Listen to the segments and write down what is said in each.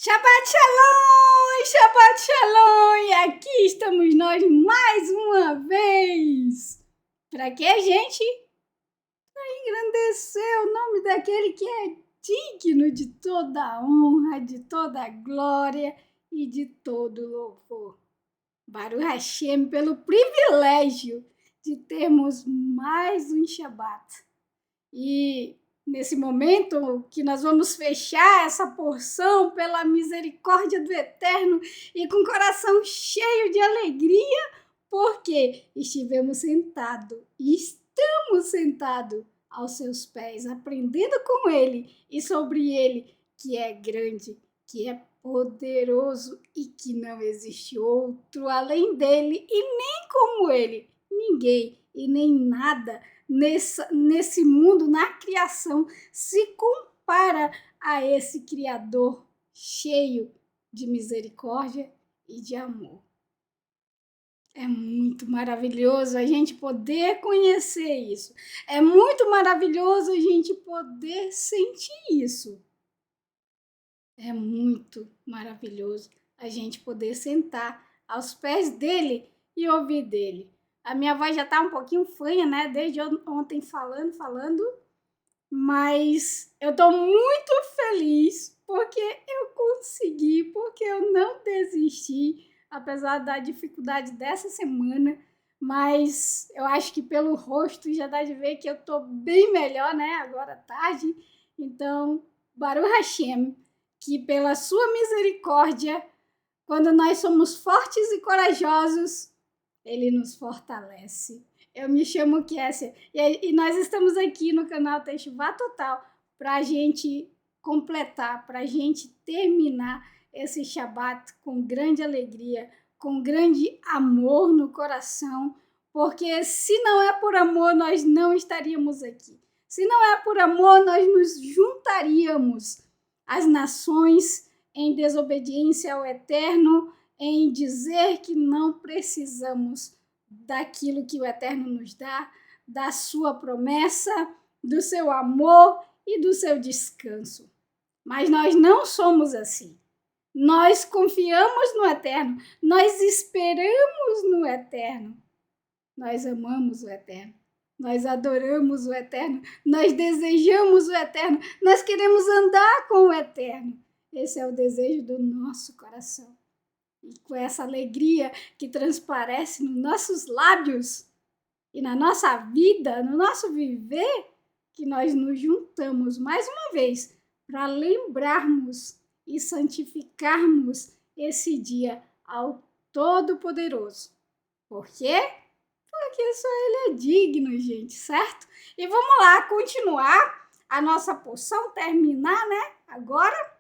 Shabbat Shalom! Shabbat Shalom! E aqui estamos nós mais uma vez. Para quê, gente? Para engrandecer o nome daquele que é digno de toda a honra, de toda a glória e de todo louvor. Baruch Hashem, pelo privilégio de termos mais um Shabbat. E nesse momento que nós vamos fechar essa porção pela misericórdia do Eterno e com o coração cheio de alegria, porque estivemos sentados e estamos sentados aos seus pés, aprendendo com Ele e sobre Ele, que é grande, que é poderoso e que não existe outro além dele e nem como Ele, ninguém e nem nada nesse mundo, na criação, se compara a esse Criador cheio de misericórdia e de amor. É muito maravilhoso a gente poder conhecer isso. É muito maravilhoso a gente poder sentir isso. É muito maravilhoso a gente poder sentar aos pés dele e ouvir dele. A minha voz já tá um pouquinho fanha, né? Desde ontem falando. Mas eu tô muito feliz porque eu consegui, porque eu não desisti, apesar da dificuldade dessa semana. Mas eu acho que pelo rosto já dá de ver que eu tô bem melhor, né? Agora à tarde. Então, Baruch Hashem, que pela sua misericórdia, quando nós somos fortes e corajosos, Ele nos fortalece. Eu me chamo Kessia e nós estamos aqui no canal Teshuvah Total para a gente completar, para a gente terminar esse Shabbat com grande alegria, com grande amor no coração, porque se não é por amor, nós não estaríamos aqui. Se não é por amor, nós nos juntaríamos às nações em desobediência ao Eterno, em dizer que não precisamos daquilo que o Eterno nos dá, da sua promessa, do seu amor e do seu descanso. Mas nós não somos assim. Nós confiamos no Eterno, nós esperamos no Eterno, nós amamos o Eterno, nós adoramos o Eterno, nós desejamos o Eterno, nós queremos andar com o Eterno. Esse é o desejo do nosso coração. E com essa alegria que transparece nos nossos lábios e na nossa vida, no nosso viver, que nós nos juntamos mais uma vez para lembrarmos e santificarmos esse dia ao Todo-Poderoso. Por quê? Porque só Ele é digno, gente, certo? E vamos lá continuar a nossa porção, terminar, né? Agora.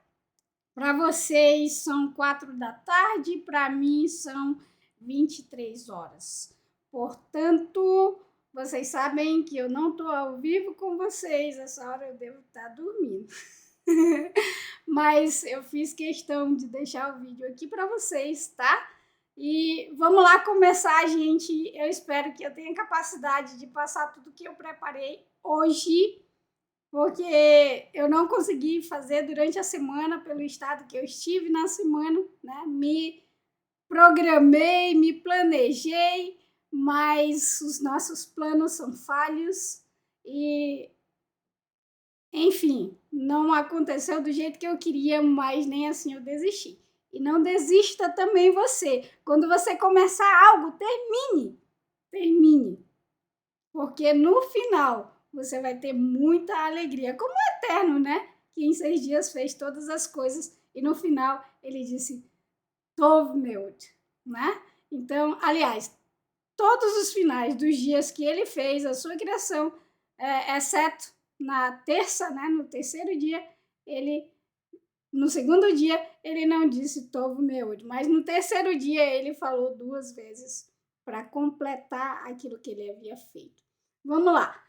Para vocês são 4 da tarde, para mim são 23 horas. Portanto, vocês sabem que eu não estou ao vivo com vocês, essa hora eu devo estar dormindo. Mas eu fiz questão de deixar o vídeo aqui para vocês, tá? E vamos lá começar, gente. Eu espero que eu tenha capacidade de passar tudo que eu preparei hoje, porque eu não consegui fazer durante a semana, pelo estado que eu estive na semana, né? Me programei, me planejei, mas os nossos planos são falhos e, enfim, não aconteceu do jeito que eu queria, mas nem assim eu desisti. E não desista também você. Quando você começar algo, termine, porque no final você vai ter muita alegria, como o Eterno, né? Que em 6 dias fez todas as coisas e no final ele disse Tov Meod, né? Então, aliás, todos os finais dos dias que ele fez a sua criação, exceto na terça, né? No terceiro dia, no segundo dia, ele não disse Tovo Meod, mas no terceiro dia ele falou 2 vezes para completar aquilo que ele havia feito. Vamos lá.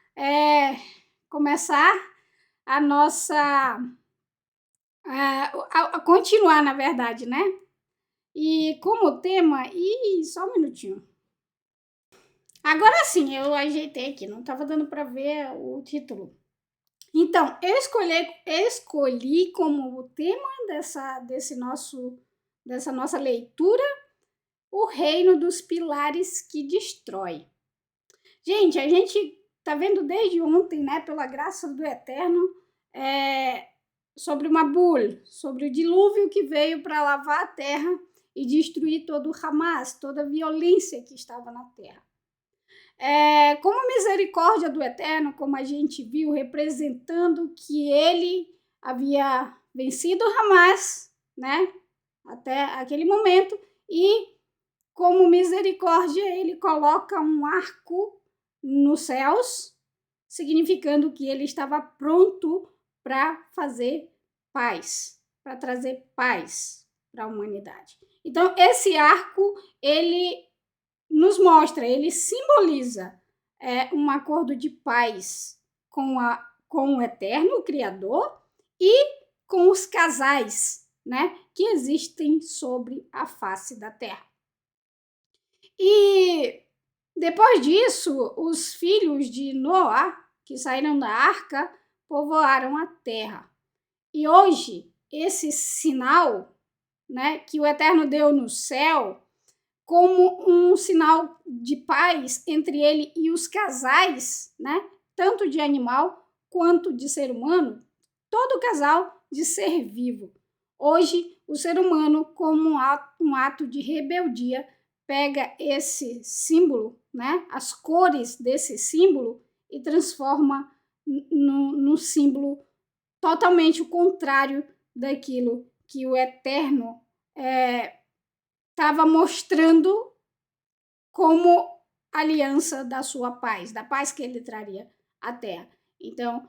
Começar a nossa... a continuar, na verdade, né? E como tema... só um minutinho. Agora sim, eu ajeitei aqui, não estava dando para ver o título. Então, eu escolhi como tema dessa nossa leitura o reino dos pilares que destrói. Gente, a gente tá vendo desde ontem, né, pela graça do Eterno, sobre o Mabul, sobre o dilúvio que veio para lavar a terra e destruir todo o Hamas, toda a violência que estava na terra. Como misericórdia do Eterno, como a gente viu, representando que ele havia vencido Hamas, né, até aquele momento, e como misericórdia ele coloca um arco nos céus, significando que ele estava pronto para fazer paz, para trazer paz para a humanidade. Então, esse arco, ele nos mostra, ele simboliza um acordo de paz com o Eterno, o Criador, e com os casais, né, que existem sobre a face da terra. E depois disso, os filhos de Noé, que saíram da arca, povoaram a terra. E hoje, esse sinal, né, que o Eterno deu no céu, como um sinal de paz entre ele e os casais, né, tanto de animal quanto de ser humano, todo casal de ser vivo. Hoje, o ser humano, como um ato de rebeldia, pega esse símbolo, né, as cores desse símbolo e transforma num símbolo totalmente o contrário daquilo que o Eterno estava mostrando como aliança da sua paz, da paz que ele traria à terra. Então,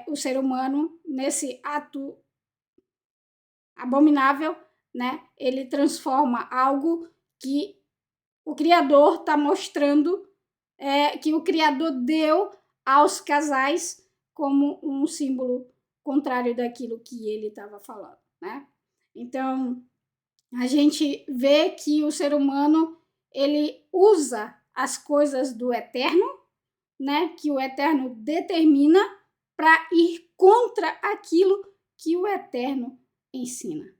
o ser humano, nesse ato abominável, né, ele transforma algo que o Criador está mostrando, que o Criador deu aos casais como um símbolo contrário daquilo que ele estava falando, né? Então, a gente vê que o ser humano, ele usa as coisas do Eterno, né, que o Eterno determina, para ir contra aquilo que o Eterno ensina.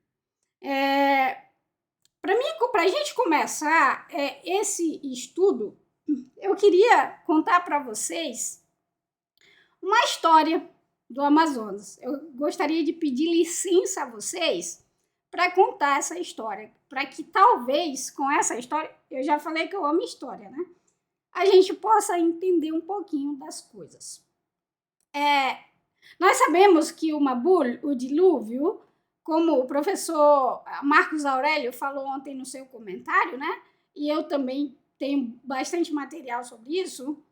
Para a gente começar esse estudo, eu queria contar para vocês uma história do Amazonas. Eu gostaria de pedir licença a vocês para contar essa história, para que talvez com essa história, eu já falei que eu amo história, né? A gente possa entender um pouquinho das coisas. Nós sabemos que o Mabul, o dilúvio, como o professor Marcos Aurélio falou ontem no seu comentário, né? E eu também tenho bastante material sobre isso.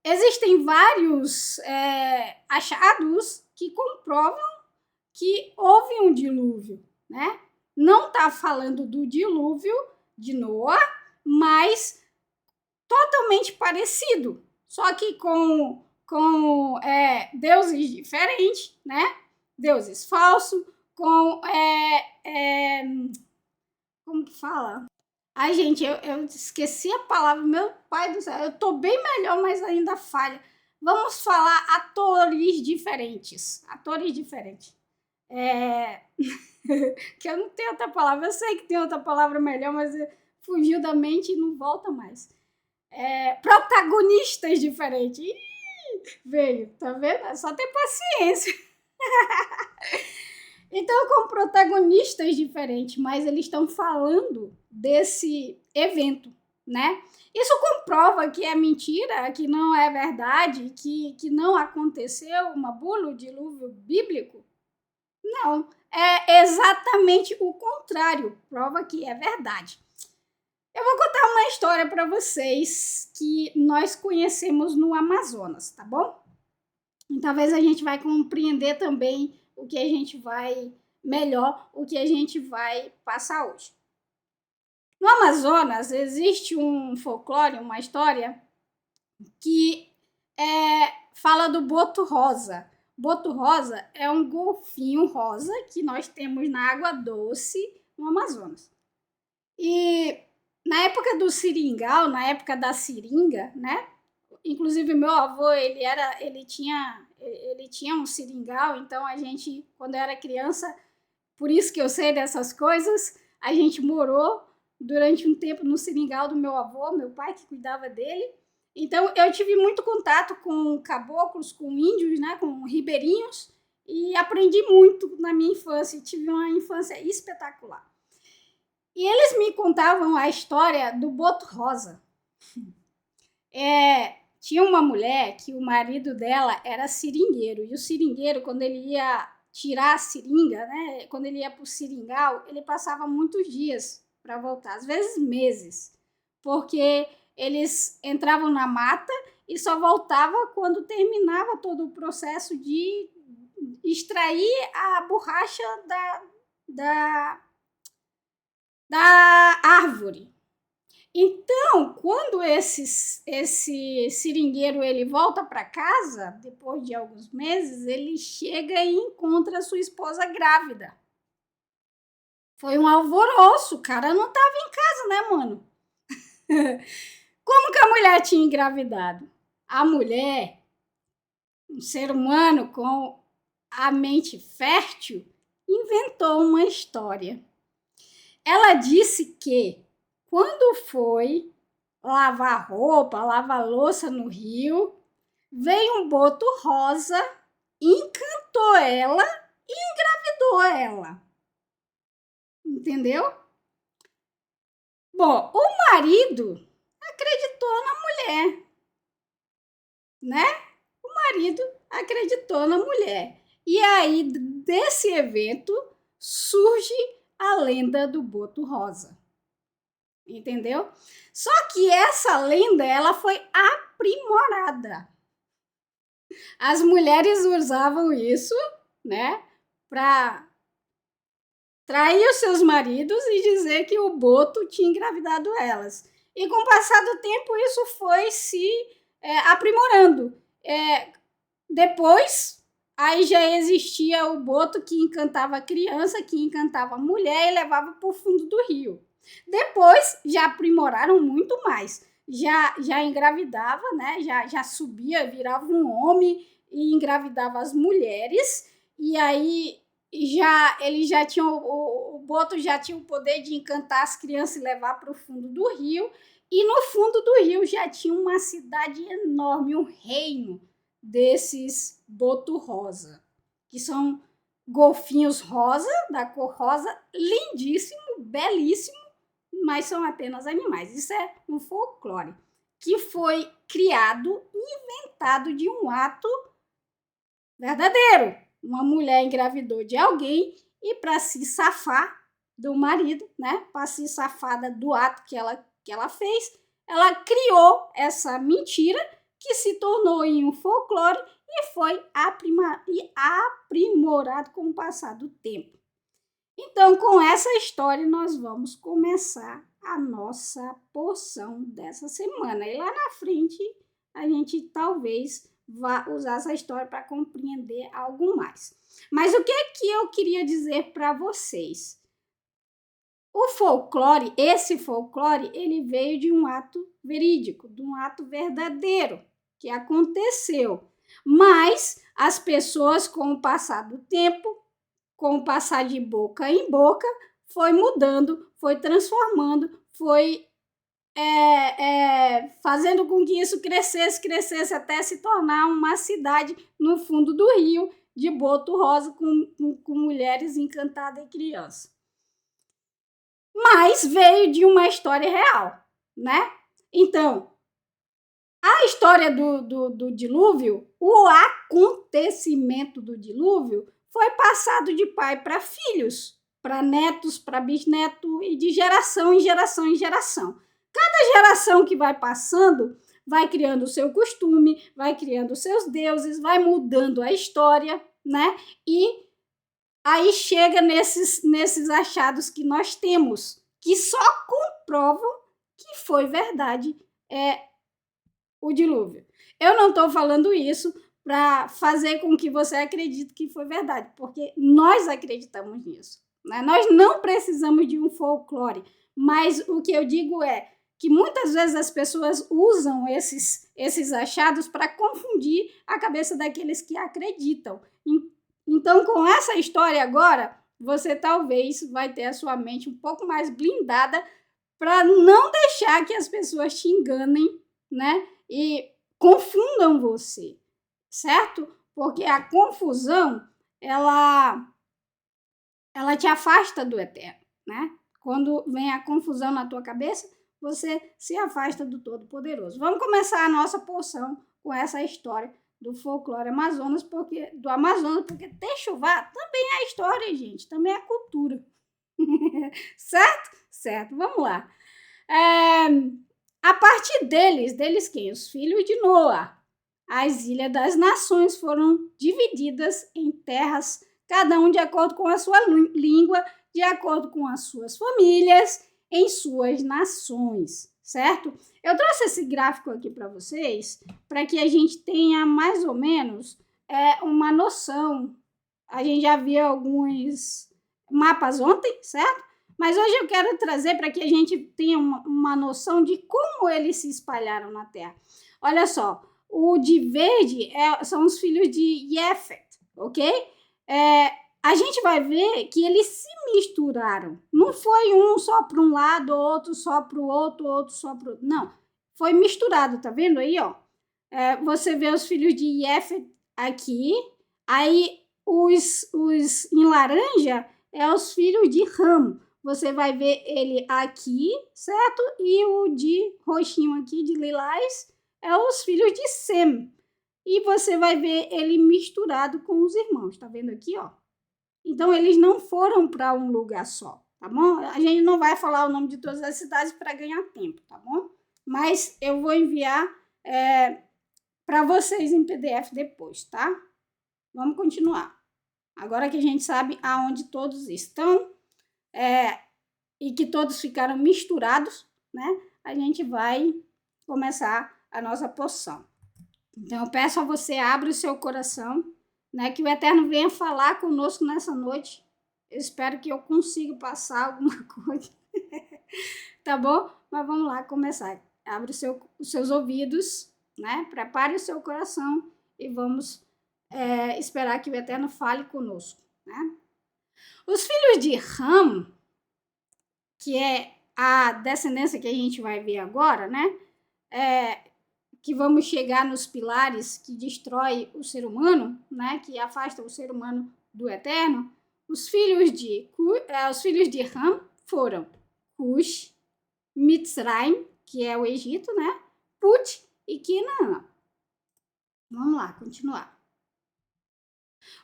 Existem vários achados que comprovam que houve um dilúvio, né? Não está falando do dilúvio de Noé, mas totalmente parecido, só que com deuses diferentes, né? Deuses falsos, com como que fala? Ai, gente, eu esqueci a palavra, meu pai do céu, eu tô bem melhor, mas ainda falha. Vamos falar atores diferentes. Que eu não tenho outra palavra, eu sei que tem outra palavra melhor, mas fugiu da mente e não volta mais. Protagonistas diferentes. Veio, tá vendo? É só ter paciência. Então, com protagonistas diferentes, mas eles estão falando desse evento, né? Isso comprova que é mentira, que não é verdade, que não aconteceu uma bula, o dilúvio bíblico? Não, é exatamente o contrário, prova que é verdade. Eu vou contar uma história para vocês que nós conhecemos no Amazonas, tá bom? E talvez a gente vai compreender também o que a gente vai o que a gente vai passar hoje. No Amazonas existe um folclore, uma história que fala do boto rosa. Boto rosa é um golfinho rosa que nós temos na água doce no Amazonas. E na época do seringal, na época da seringa, né? Inclusive meu avô, ele tinha um seringal, então a gente, quando eu era criança, por isso que eu sei dessas coisas, a gente morou durante um tempo no seringal do meu avô, meu pai que cuidava dele. Então eu tive muito contato com caboclos, com índios, né, com ribeirinhos, e aprendi muito na minha infância, tive uma infância espetacular. E eles me contavam a história do boto rosa. Tinha uma mulher que o marido dela era seringueiro, e o seringueiro, quando ele ia tirar a seringa, né, quando ele ia para o seringal, ele passava muitos dias para voltar, às vezes meses, porque eles entravam na mata e só voltava quando terminava todo o processo de extrair a borracha da árvore. Então, quando esse seringueiro ele volta para casa, depois de alguns meses, ele chega e encontra a sua esposa grávida. Foi um alvoroço, o cara não estava em casa, né, mano? Como que a mulher tinha engravidado? A mulher, um ser humano com a mente fértil, inventou uma história. Ela disse que quando foi lavar roupa, lavar louça no rio, veio um boto rosa, encantou ela e engravidou ela. Entendeu? Bom, o marido acreditou na mulher, né? O marido acreditou na mulher. E aí, desse evento, surge a lenda do boto rosa. Entendeu? Só que essa lenda, ela foi aprimorada. As mulheres usavam isso, né, para trair os seus maridos e dizer que o boto tinha engravidado elas. E com o passar do tempo, isso foi se aprimorando. Depois, aí já existia o boto que encantava a criança, que encantava a mulher e levava para o fundo do rio. Depois, já aprimoraram muito mais. Já engravidava, né? Já subia, virava um homem e engravidava as mulheres. E aí, ele já tinha, o boto já tinha o poder de encantar as crianças e levar para o fundo do rio. E no fundo do rio já tinha uma cidade enorme, um reino desses boto rosa, que são golfinhos rosa, da cor rosa, lindíssimo, belíssimo, mas são apenas animais. Isso é um folclore que foi criado, inventado de um ato verdadeiro. Uma mulher engravidou de alguém e para se safar do marido, né, para se safar do ato que ela fez, ela criou essa mentira que se tornou em um folclore e foi aprimorado com o passar do tempo. Então, com essa história, nós vamos começar a nossa porção dessa semana. E lá na frente, a gente talvez vá usar essa história para compreender algo mais. Mas o que eu queria dizer para vocês? O folclore, esse folclore, ele veio de um ato verídico, de um ato verdadeiro que aconteceu. Mas as pessoas, com o passar do tempo, com o passar de boca em boca, foi mudando, foi transformando, foi fazendo com que isso crescesse até se tornar uma cidade no fundo do rio de boto rosa com mulheres encantadas e crianças. Mas veio de uma história real, né? Então, a história do dilúvio, o acontecimento do dilúvio, foi passado de pai para filhos, para netos, para bisneto e de geração em geração em geração. cada geração que vai passando vai criando o seu costume, vai criando os seus deuses, vai mudando a história, né? E aí chega nesses achados que nós temos, que só comprovam que foi verdade o dilúvio. Eu não estou falando isso para fazer com que você acredite que foi verdade, porque nós acreditamos nisso, né? Nós não precisamos de um folclore, mas o que eu digo é que muitas vezes as pessoas usam esses achados para confundir a cabeça daqueles que acreditam. Então, com essa história agora, você talvez vai ter a sua mente um pouco mais blindada para não deixar que as pessoas te enganem, né? E confundam você, certo? Porque a confusão, ela te afasta do eterno, né? Quando vem a confusão na tua cabeça, você se afasta do Todo-Poderoso. Vamos começar a nossa porção com essa história do folclore Amazonas, porque Techuvá também é história, gente, também é cultura. Certo? Certo, vamos lá. A partir deles quem? Os filhos de Noa. As Ilhas das Nações foram divididas em terras, cada um de acordo com a sua língua, de acordo com as suas famílias, em suas nações, certo? Eu trouxe esse gráfico aqui para vocês, para que a gente tenha mais ou menos uma noção. A gente já viu alguns mapas ontem, certo? Mas hoje eu quero trazer para que a gente tenha uma noção de como eles se espalharam na Terra. Olha só, o de verde são os filhos de Jefet, ok? A gente vai ver que eles se misturaram. Não foi um só para um lado, outro só para o outro, outro só para o outro. Não, foi misturado, tá vendo aí, ó? Você vê os filhos de Jefet aqui, aí os em laranja os filhos de Ram. Você vai ver ele aqui, certo? E o de roxinho aqui, de lilás, os filhos de Sem. E você vai ver ele misturado com os irmãos, tá vendo aqui, ó? Então, eles não foram para um lugar só, tá bom? A gente não vai falar o nome de todas as cidades para ganhar tempo, tá bom? Mas eu vou enviar para vocês em PDF depois, tá? Vamos continuar. Agora que a gente sabe aonde todos estão e que todos ficaram misturados, né? A gente vai começar a nossa porção. Então, eu peço a você, abra o seu coração, né? Que o Eterno venha falar conosco nessa noite. Eu espero que eu consiga passar alguma coisa. Tá bom? Mas vamos lá começar. Abre os seus ouvidos, né? Prepare o seu coração e vamos esperar que o Eterno fale conosco, né? Os filhos de Ram, que é a descendência que a gente vai ver agora, né? Que vamos chegar nos pilares que destrói o ser humano, né? Que afasta o ser humano do eterno. Os filhos de Ram foram Cush, Mitzrayim, que é o Egito, né? Put e Canaã. Vamos lá, continuar.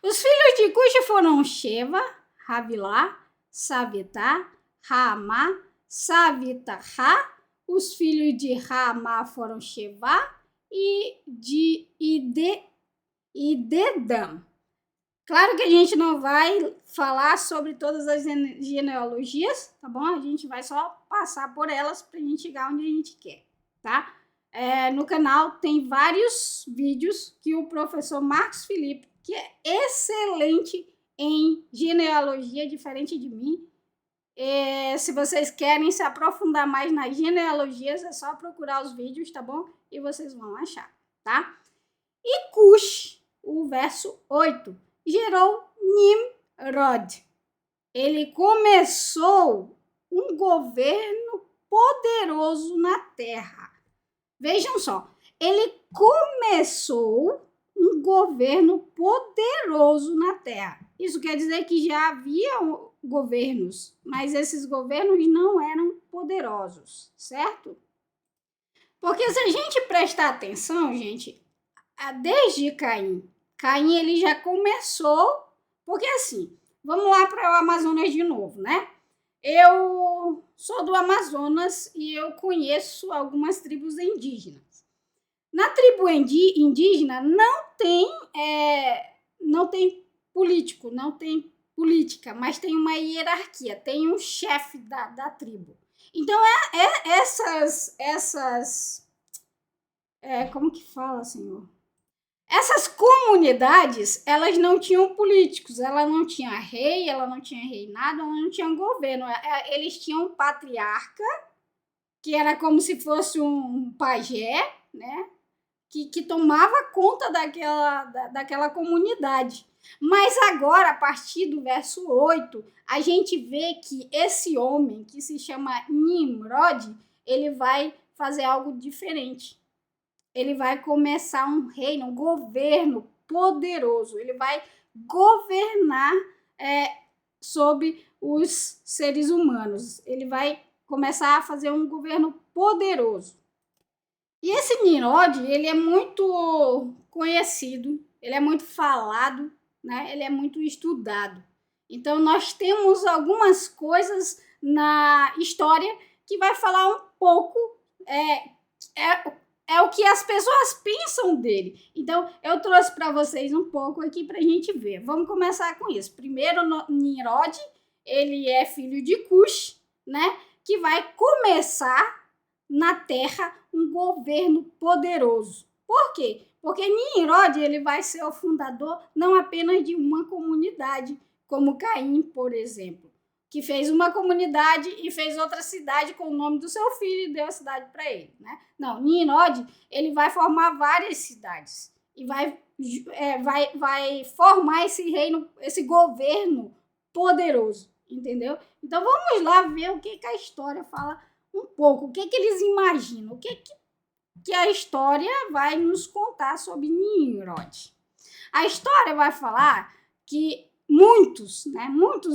Os filhos de Cush foram Sheva, Havilá, Savitá, Raamá, Savitá. Os filhos de Raamá foram Shevá e Dedã. Claro que a gente não vai falar sobre todas as genealogias, tá bom? A gente vai só passar por elas para a gente chegar onde a gente quer, tá? No canal tem vários vídeos que o professor Marcos Felipe, que é excelente em genealogia, diferente de mim. Se vocês querem se aprofundar mais nas genealogias, é só procurar os vídeos, tá bom? E vocês vão achar, tá? E Cush, o verso 8, gerou Nimrod. Ele começou um governo poderoso na terra. Vejam só, ele começou um governo poderoso na terra. Isso quer dizer que já havia governos, mas esses governos não eram poderosos, certo? Porque se a gente prestar atenção, gente, desde Caim ele já começou, porque assim, vamos lá para o Amazonas de novo, né? Eu sou do Amazonas e eu conheço algumas tribos indígenas. Na tribo indígena não tem político, não tem política, mas tem uma hierarquia, tem um chefe da tribo. Então, como que fala, senhor? Essas comunidades, elas não tinham políticos, ela não tinha rei, ela não tinha reinado, ela não tinha governo. Eles tinham um patriarca, que era como se fosse um pajé, né? Que tomava conta daquela comunidade. Mas agora, a partir do verso 8, a gente vê que esse homem, que se chama Nimrod, ele vai fazer algo diferente. Ele vai começar um reino, um governo poderoso. Ele vai governar sobre os seres humanos. Ele vai começar a fazer um governo poderoso. E esse Nimrod, ele é muito conhecido, ele é muito falado, né? Ele é muito estudado. Então, nós temos algumas coisas na história que vai falar um pouco, é o que as pessoas pensam dele. Então, eu trouxe para vocês um pouco aqui para a gente ver. Vamos começar com isso. Primeiro, Nimrod, ele é filho de Cush, né? Que vai começar na Terra um governo poderoso. Por quê? Porque Nimrod, ele vai ser o fundador não apenas de uma comunidade, como Caim, por exemplo, que fez uma comunidade e fez outra cidade com o nome do seu filho e deu a cidade para ele, né? Não, Nimrod, ele vai formar várias cidades e vai formar esse reino, esse governo poderoso, entendeu? Então vamos lá ver o que a história fala um pouco, o que eles imaginam, o que a história vai nos contar sobre Nimrod. A história vai falar que muitos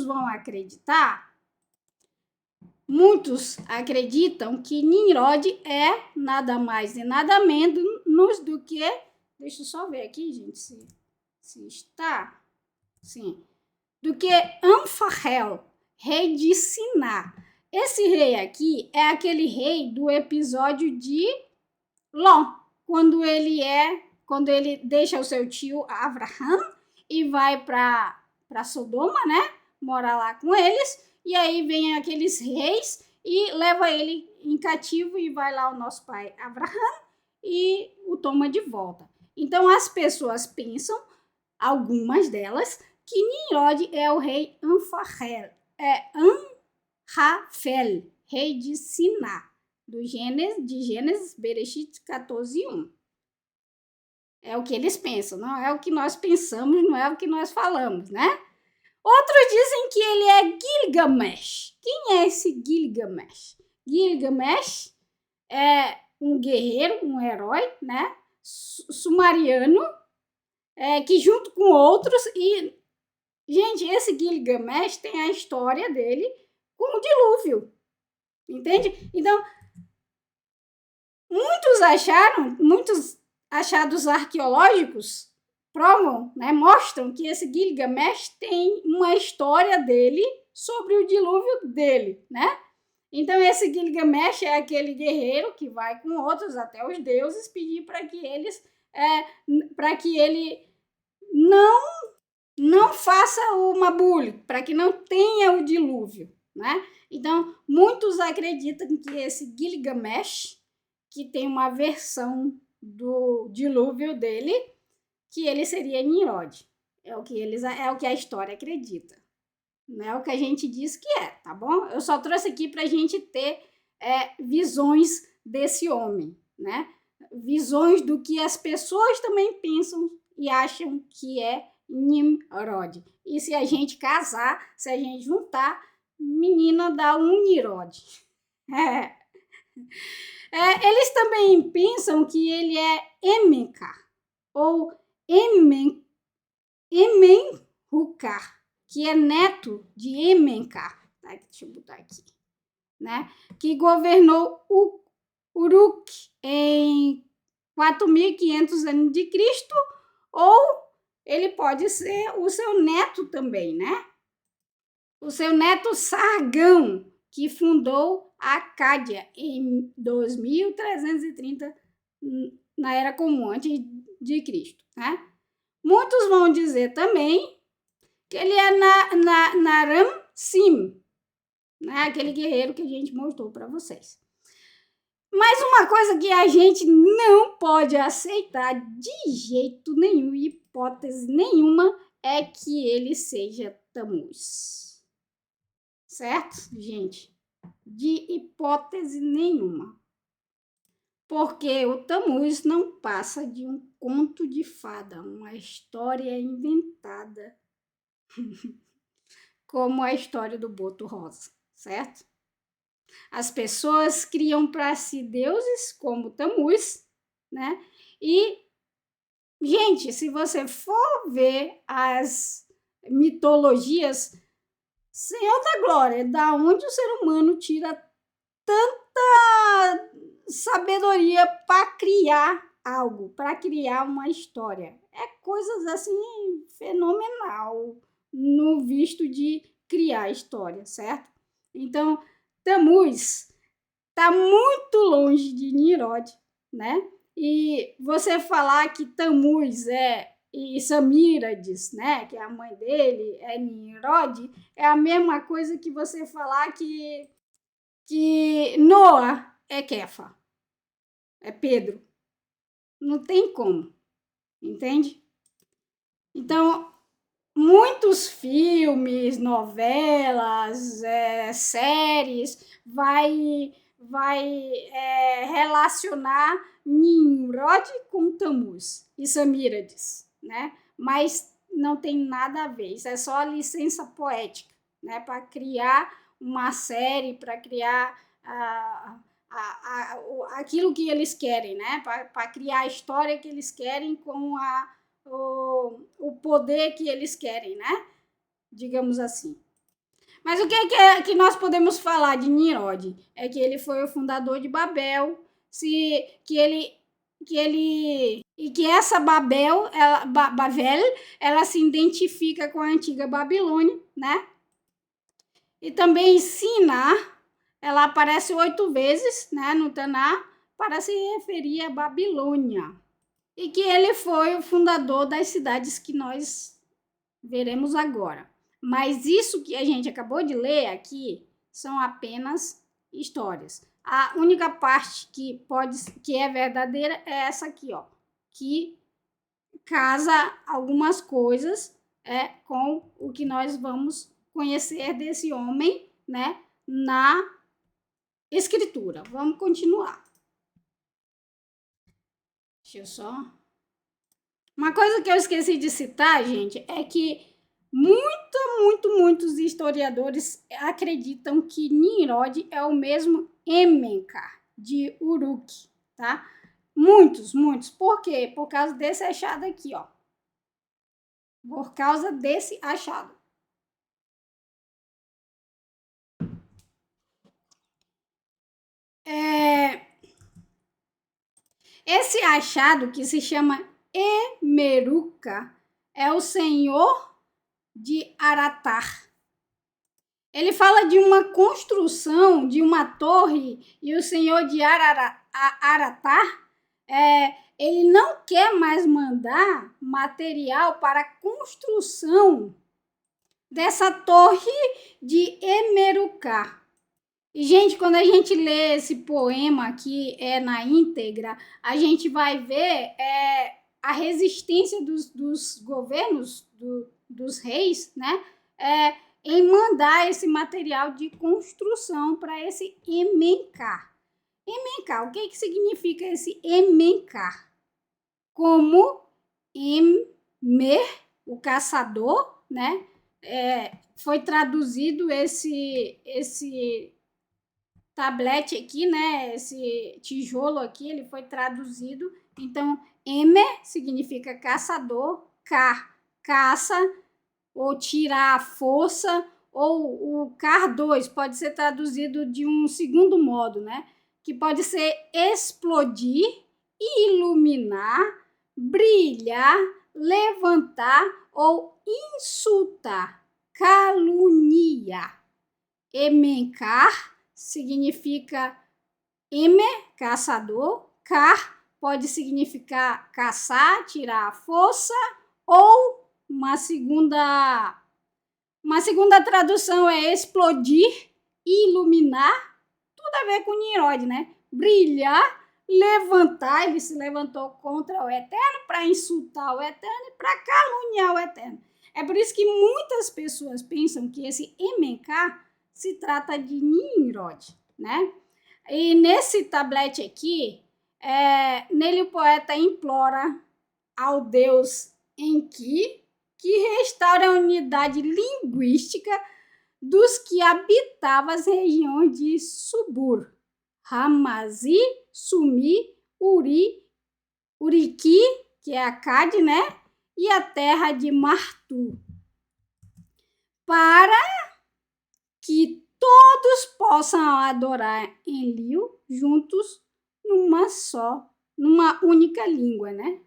vão acreditar, muitos acreditam que Nimrod é nada mais e nada menos do que, deixa eu só ver aqui, gente, se está, sim, do que Anfarel, rei de Siná. Esse rei aqui é aquele rei do episódio de Ló, quando ele deixa o seu tio Abraham e vai para Sodoma, né? Mora lá com eles, e aí vem aqueles reis e leva ele em cativo e vai lá o nosso pai Abraham e o toma de volta. Então as pessoas pensam, algumas delas, que Nimrod é o rei Anfarel, Rafel, rei de Siná, de Gênesis, Bereshit 14:1. É o que eles pensam, não é o que nós pensamos, não é o que nós falamos, né? Outros dizem que ele é Gilgamesh. Quem é esse Gilgamesh? Gilgamesh é um guerreiro, um herói, né? Sumeriano, que junto com outros e... Gente, esse Gilgamesh tem a história dele com o dilúvio, entende? Então, muitos achados arqueológicos provam, né, mostram que esse Gilgamesh tem uma história dele sobre o dilúvio dele, né? Então, esse Gilgamesh é aquele guerreiro que vai com outros até os deuses pedir para que ele não faça o Mabul, para que não tenha o dilúvio, né? Então, muitos acreditam que esse Gilgamesh, que tem uma versão do dilúvio dele, que ele seria Nimrod. É o que a história acredita. Não é o que a gente diz que é, tá bom? Eu só trouxe aqui para a gente ter visões desse homem, né? Visões do que as pessoas também pensam e acham que é Nimrod. E se a gente casar, se a gente juntar, menina dá um Nimrod. Eles também pensam que ele é Emencar, ou Emenhukar, que é neto de Emencar, tá? Deixa eu botar aqui, né? Que governou o Uruk em 4.500 anos de Cristo, ou ele pode ser o seu neto também, né? O seu neto Sargão, que fundou a Acádia em 2330 na Era Comum, antes de Cristo, né? Muitos vão dizer também que ele é Naram-Sin, né? Aquele guerreiro que a gente mostrou para vocês. Mas uma coisa que a gente não pode aceitar de jeito nenhum, hipótese nenhuma, é que ele seja Tammuz. Certo, gente? De hipótese nenhuma. Porque o Tammuz não passa de um conto de fada, uma história inventada, como a história do Boto Rosa, certo? As pessoas criam para si deuses como Tammuz, né? E, gente, se você for ver as mitologias, Senhor da Glória, da onde o ser humano tira tanta sabedoria para criar algo, para criar uma história? É coisas assim fenomenal no visto de criar história, certo? Então, Tammuz está muito longe de Nimrod, né? E você falar que Tammuz e Samírades, né, que é a mãe dele, é Nimrod, é a mesma coisa que você falar que Noah é Kefa, é Pedro. Não tem como, entende? Então, muitos filmes, novelas, séries vai relacionar Nimrod com Tammuz e Samírades, né? Mas não tem nada a ver, isso é só licença poética, né? Para criar uma série, para criar aquilo que eles querem, né? Para criar a história que eles querem com o poder que eles querem, né? Digamos assim. Mas o que nós podemos falar de Nimrod? É que ele foi o fundador de Babel, que essa Bavel, ela se identifica com a antiga Babilônia, né? E também Sinar, ela aparece 8 vezes, né, no Taná, para se referir à Babilônia. E que ele foi o fundador das cidades que nós veremos agora. Mas isso que a gente acabou de ler aqui são apenas histórias. A única parte que é verdadeira é essa aqui, ó, que casa algumas coisas com o que nós vamos conhecer desse homem, né, na escritura. Vamos continuar. Deixa eu só... Uma coisa que eu esqueci de citar, gente, é que muitos historiadores acreditam que Nimrod é o mesmo Emencar de Uruk, tá? Muitos. Por quê? Por causa desse achado aqui, ó. Por causa desse achado. Esse achado, que se chama Emeruca, é o senhor de Aratar. Ele fala de uma construção de uma torre, e o senhor de Aratar, ele não quer mais mandar material para a construção dessa torre de Emeruca. E, gente, quando a gente lê esse poema aqui na íntegra, a gente vai ver a resistência dos governos, dos reis, né? Em mandar esse material de construção para esse Emencar. Emencar, o que significa esse Emencar? Como Emer, o caçador, né? Foi traduzido esse tablete aqui, né? Esse tijolo aqui, ele foi traduzido. Então, Emer significa caçador, caça, ou tirar a força, ou o car 2 pode ser traduzido de um segundo modo, né? Que pode ser explodir, iluminar, brilhar, levantar ou insultar, caluniar. Emencar significa caçador. Car pode significar caçar, tirar a força, ou uma segunda tradução é explodir, iluminar, tudo a ver com Nimrod, né? Brilhar, levantar, ele se levantou contra o Eterno para insultar o Eterno e para caluniar o Eterno. É por isso que muitas pessoas pensam que esse Emencar se trata de Nimrod, né? E nesse tablete aqui, nele o poeta implora ao Deus Enki que restaure a unidade linguística dos que habitavam as regiões de Subur, Ramazi, Sumi, Uri, Uriqui, que é Acade, né? E a terra de Martu, para que todos possam adorar Enlil juntos numa única língua, né?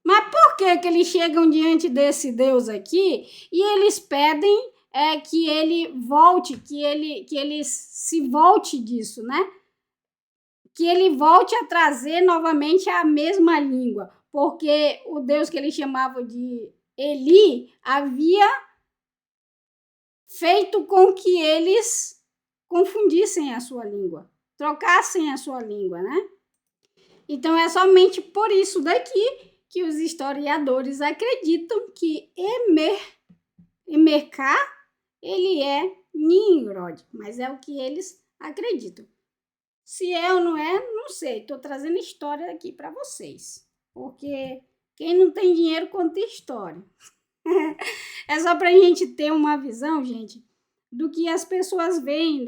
Mas por que eles chegam diante desse Deus aqui e eles pedem que ele volte, que ele se volte disso, né? Que ele volte a trazer novamente a mesma língua, porque o Deus que eles chamavam de Eli havia feito com que eles confundissem a sua língua, trocassem a sua língua, né? Então é somente por isso daqui que os historiadores acreditam que Emerká, ele é Nimrod, mas é o que eles acreditam. Se é ou não é, não sei. Estou trazendo história aqui para vocês, porque quem não tem dinheiro conta história. É só para a gente ter uma visão, gente, do que as pessoas veem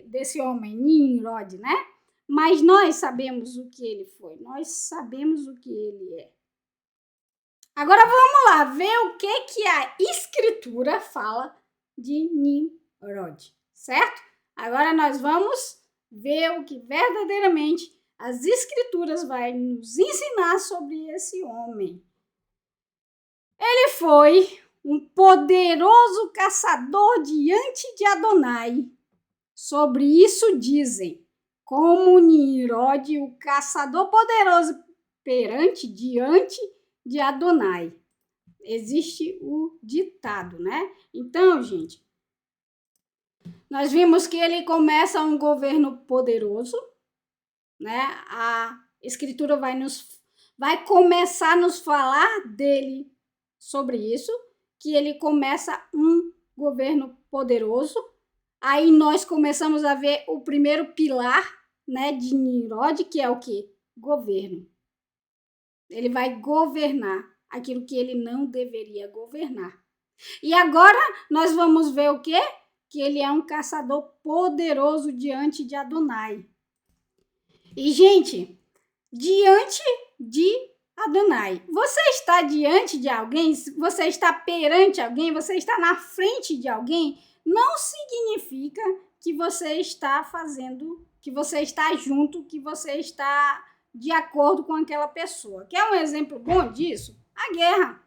desse homem, Nimrod, né? Mas nós sabemos o que ele foi, nós sabemos o que ele é. Agora vamos lá ver o que a escritura fala de Nimrod, certo? Agora nós vamos ver o que verdadeiramente as escrituras vai nos ensinar sobre esse homem. Ele foi um poderoso caçador diante de Adonai. Sobre isso dizem, como Nimrod, o caçador poderoso diante de Adonai. Existe o ditado, né? Então, gente, nós vimos que ele começa um governo poderoso, né? A escritura vai começar a nos falar dele sobre isso, que ele começa um governo poderoso. Aí nós começamos a ver o primeiro pilar, né, de Nimrod, que é o quê? Governo. Ele vai governar aquilo que ele não deveria governar. E agora nós vamos ver o quê? Que ele é um caçador poderoso diante de Adonai. E, gente, diante de Adonai, você está diante de alguém, você está perante alguém, você está na frente de alguém, não significa que você está fazendo, que você está junto, que você está de acordo com aquela pessoa. Quer um exemplo bom disso? A guerra.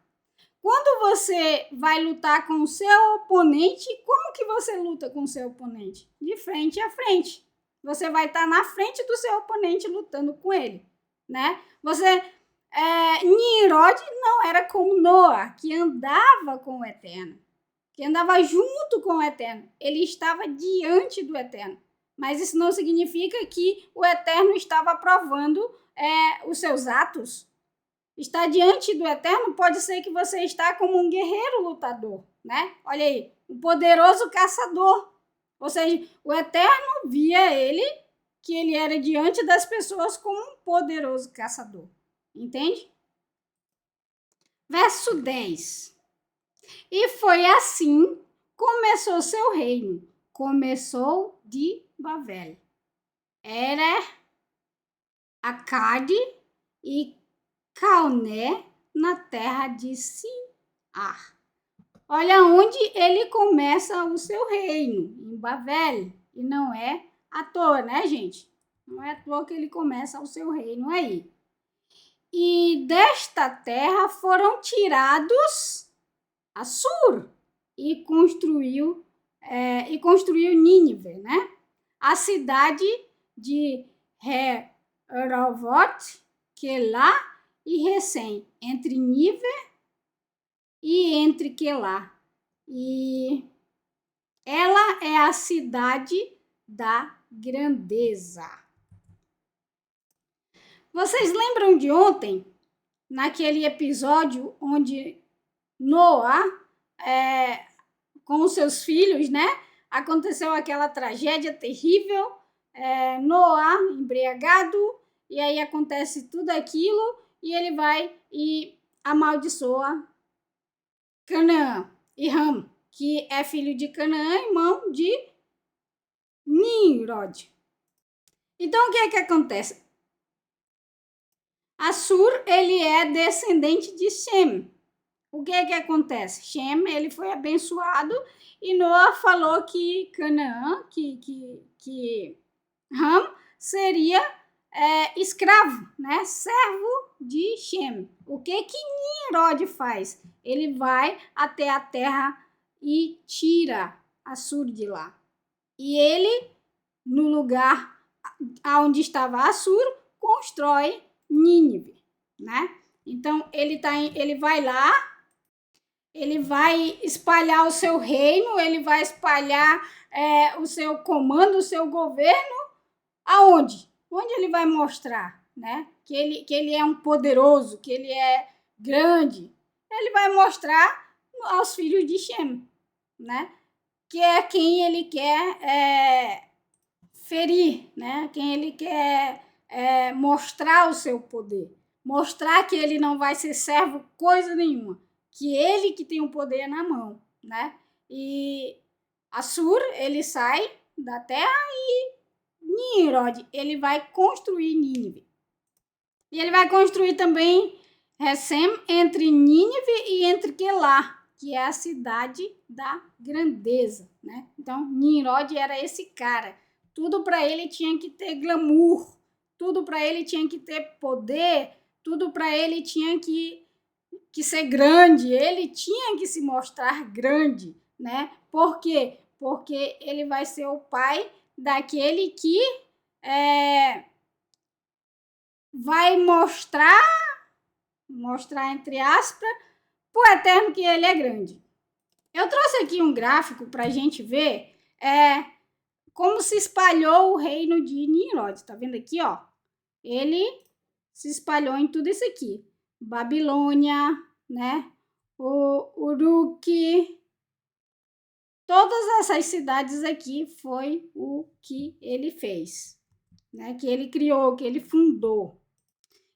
Quando você vai lutar com o seu oponente, como que você luta com o seu oponente? De frente a frente. Você vai estar na frente do seu oponente lutando com ele, né? Nimrod não era como Noa, que andava com o Eterno, que andava junto com o Eterno. Ele estava diante do Eterno. Mas isso não significa que o Eterno estava aprovando os seus atos. Estar diante do Eterno pode ser que você está como um guerreiro lutador, né? Olha aí, um poderoso caçador. Ou seja, o Eterno via ele, que ele era diante das pessoas como um poderoso caçador. Entende? Verso 10. E foi assim começou seu reino. Começou de Babel. Era Acade e Calné na terra de Siar. Olha onde ele começa o seu reino, em Babel. E não é à toa, né, gente? Não é à toa que ele começa o seu reino aí. E desta terra foram tirados Assur e construiu e construiu Nínive, né? A cidade de Rehovot, Quelá e Recém, entre Nínive e entre Quelá. E ela é a cidade da grandeza. Vocês lembram de ontem, naquele episódio onde Noá, com os seus filhos, né? Aconteceu aquela tragédia terrível, Noá embriagado, e aí acontece tudo aquilo, e ele vai e amaldiçoa Canaã e Ham, que é filho de Canaã, irmão de Nimrod. Então, o que é que acontece? Assur, ele é descendente de Shem. O que é que acontece? Shem, ele foi abençoado e Noah falou que Canaã, que Ham seria escravo, né? Servo de Shem. O que que Nimrod faz? Ele vai até a terra e tira Assur de lá. E ele, no lugar onde estava Assur, constrói Nínive, né? Então ele vai lá, ele vai espalhar o seu reino, ele vai espalhar o seu comando, o seu governo, aonde? Onde ele vai mostrar, né? Que ele é um poderoso, que ele é grande. Ele vai mostrar aos filhos de Shem, né? Que é quem ele quer ferir, né? Quem ele quer mostrar o seu poder. Mostrar que ele não vai ser servo coisa nenhuma. Que ele que tem o poder na mão, né? E Assur, ele sai da terra e Nimrod, ele vai construir Nínive. E ele vai construir também Recém entre Nínive e entre Quelá, que é a cidade da grandeza, né? Então, Nimrod era esse cara. Tudo para ele tinha que ter glamour, tudo para ele tinha que ter poder, tudo para ele tinha que ser grande, ele tinha que se mostrar grande, né? Por quê? Porque ele vai ser o pai daquele que vai mostrar entre aspas, pro eterno que ele é grande. Eu trouxe aqui um gráfico para a gente ver como se espalhou o reino de Nimrod. Tá vendo aqui, ó? Ele se espalhou em tudo isso aqui. Babilônia, né? O Uruk, todas essas cidades aqui foi o que ele fez, né? Que ele criou, que ele fundou.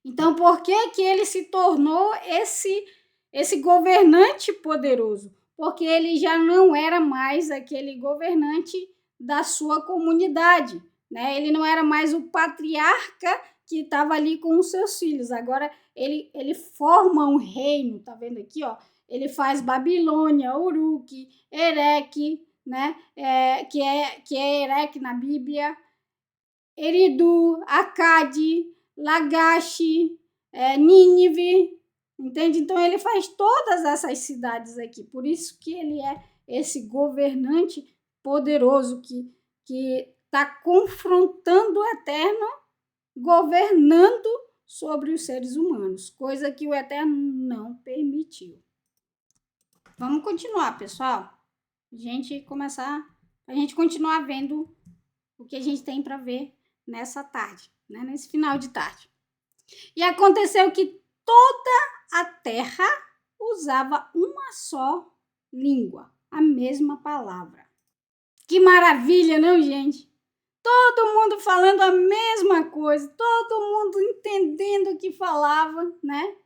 Então, por que que ele se tornou esse governante poderoso? Porque ele já não era mais aquele governante da sua comunidade, né? Ele não era mais o patriarca que estava ali com os seus filhos. Agora ele forma um reino, tá vendo aqui, ó? Ele faz Babilônia, Uruk, Erech, né? Que é Erech na Bíblia, Eridu, Acade, Lagash, Nínive, entende? Então ele faz todas essas cidades aqui, por isso que ele é esse governante poderoso que está confrontando o Eterno, governando sobre os seres humanos, coisa que o Eterno não permitiu. Vamos continuar, pessoal. A gente continuar vendo o que a gente tem para ver nessa tarde, né? Nesse final de tarde. E aconteceu que toda a terra usava uma só língua, a mesma palavra. Que maravilha, não, gente? Todo mundo falando a mesma coisa, todo mundo entendendo o que falava, né?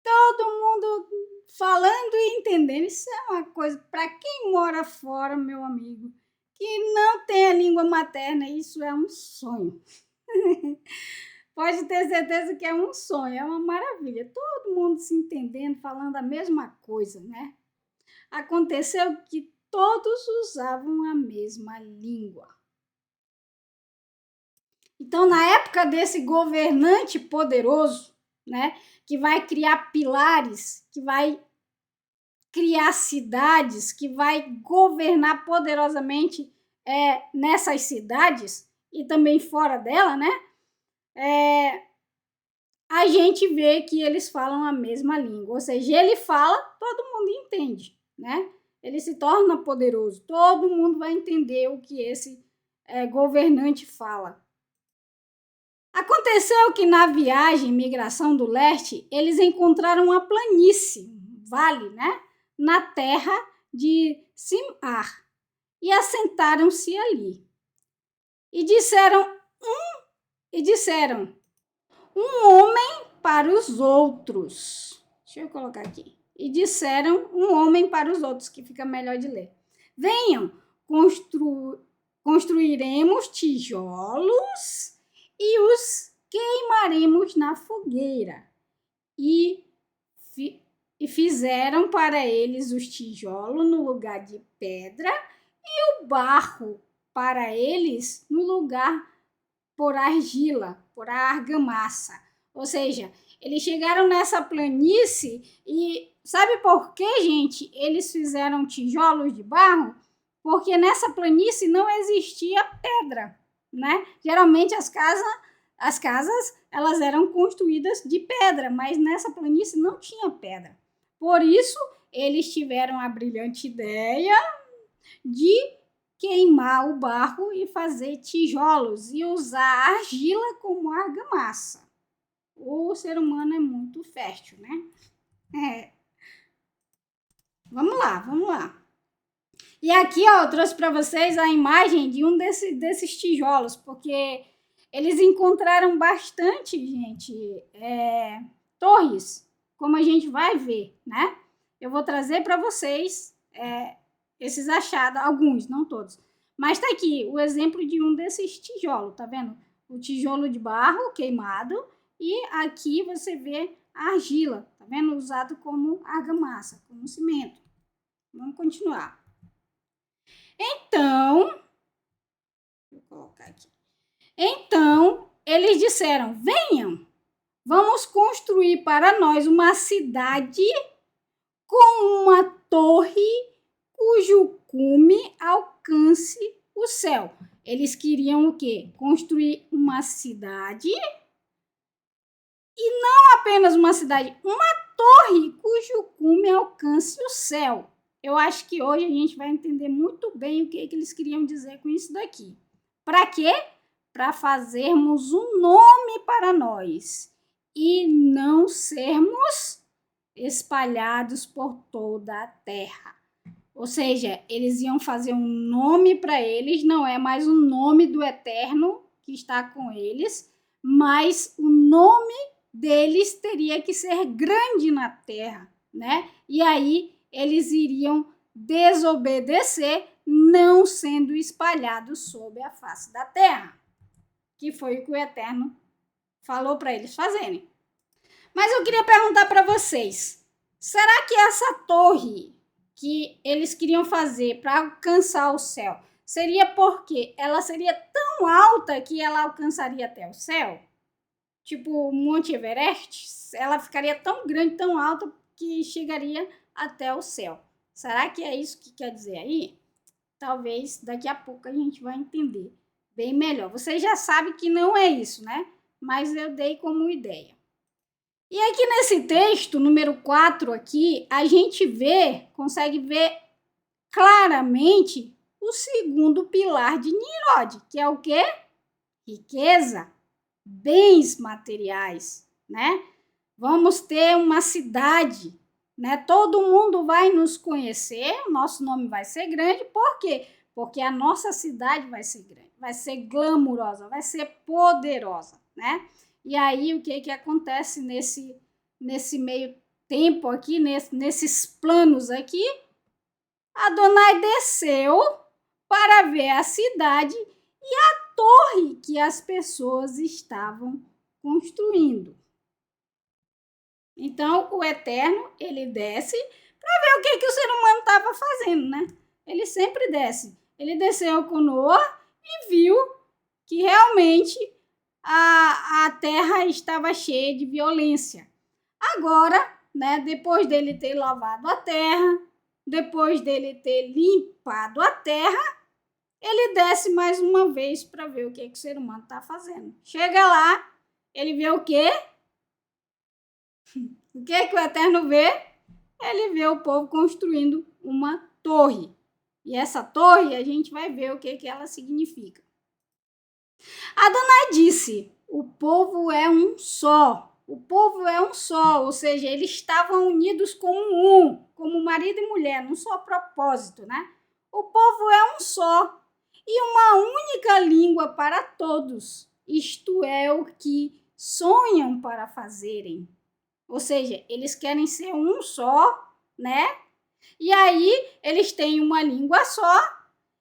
Todo mundo falando e entendendo. Isso é uma coisa, para quem mora fora, meu amigo, que não tem a língua materna, isso é um sonho. Pode ter certeza que é um sonho, é uma maravilha. Todo mundo se entendendo, falando a mesma coisa, né? Aconteceu que todos usavam a mesma língua. Então, na época desse governante poderoso, né, que vai criar pilares, que vai criar cidades, que vai governar poderosamente nessas cidades e também fora dela, né? A gente vê que eles falam a mesma língua, ou seja, ele fala, todo mundo entende, né? Ele se torna poderoso, todo mundo vai entender o que esse governante fala. Aconteceu que na viagem, migração do leste, eles encontraram uma planície, um vale, né? Na terra de Simar, e assentaram-se ali. E disseram um homem para os outros. Deixa eu colocar aqui. E disseram um homem para os outros, que fica melhor de ler. Venham, construiremos tijolos e os queimaremos na fogueira. E fizeram para eles os tijolos no lugar de pedra e o barro para eles no lugar por argila, por argamassa. Ou seja, eles chegaram nessa planície e sabe por que, gente, eles fizeram tijolos de barro? Porque nessa planície não existia pedra, né? Geralmente as casas elas eram construídas de pedra, mas nessa planície não tinha pedra. Por isso, eles tiveram a brilhante ideia de queimar o barro e fazer tijolos e usar a argila como argamassa. O ser humano é muito fértil, né? Vamos lá. E aqui, ó, eu trouxe para vocês a imagem de um desses tijolos, porque eles encontraram bastante, gente, torres, como a gente vai ver, né? Eu vou trazer para vocês esses achados, alguns, não todos. Mas tá aqui o exemplo de um desses tijolos, tá vendo? O tijolo de barro queimado e aqui você vê a argila, tá vendo? Usado como argamassa, como cimento. Vamos continuar. Então, vou colocar aqui. Então, eles disseram, venham, vamos construir para nós uma cidade com uma torre cujo cume alcance o céu. Eles queriam o quê? Construir uma cidade e não apenas uma cidade, uma torre cujo cume alcance o céu. Eu acho que hoje a gente vai entender muito bem o que eles queriam dizer com isso daqui. Para quê? Para fazermos um nome para nós e não sermos espalhados por toda a terra. Ou seja, eles iam fazer um nome para eles, não é mais o nome do Eterno que está com eles, mas o nome deles teria que ser grande na terra, né? E aí eles iriam desobedecer, não sendo espalhados sobre a face da terra, que foi o que o Eterno falou para eles fazerem. Mas eu queria perguntar para vocês, será que essa torre que eles queriam fazer para alcançar o céu seria porque ela seria tão alta que ela alcançaria até o céu? Tipo o Monte Everest, ela ficaria tão grande, tão alta que chegaria até o céu. Será que é isso que quer dizer aí? Talvez daqui a pouco a gente vai entender bem melhor. Vocês já sabem que não é isso, né? Mas eu dei como ideia. E aqui nesse texto, número 4 aqui, a gente consegue ver claramente o segundo pilar de Nimrod, que é o quê? Riqueza, bens materiais, né? Vamos ter uma cidade, né? Todo mundo vai nos conhecer, nosso nome vai ser grande, por quê? Porque a nossa cidade vai ser grande, vai ser glamurosa, vai ser poderosa, né? E aí, o que acontece nesse meio tempo aqui, nesses planos aqui? Adonai desceu para ver a cidade e a torre que as pessoas estavam construindo. Então, o Eterno, ele desce para ver o que o ser humano estava fazendo, né? Ele sempre desce. Ele desceu com Noé e viu que realmente a terra estava cheia de violência. Agora, né, depois dele ter lavado a terra, depois dele ter limpado a terra, ele desce mais uma vez para ver o que o ser humano está fazendo. Chega lá, ele vê o quê? O que o Eterno vê? Ele vê o povo construindo uma torre. E essa torre, a gente vai ver o que ela significa. Adonai disse, o povo é um só. O povo é um só, ou seja, eles estavam unidos como um, como marido e mulher, num só propósito, né? O povo é um só e uma única língua para todos. Isto é o que sonham para fazerem. Ou seja, eles querem ser um só, né? E aí eles têm uma língua só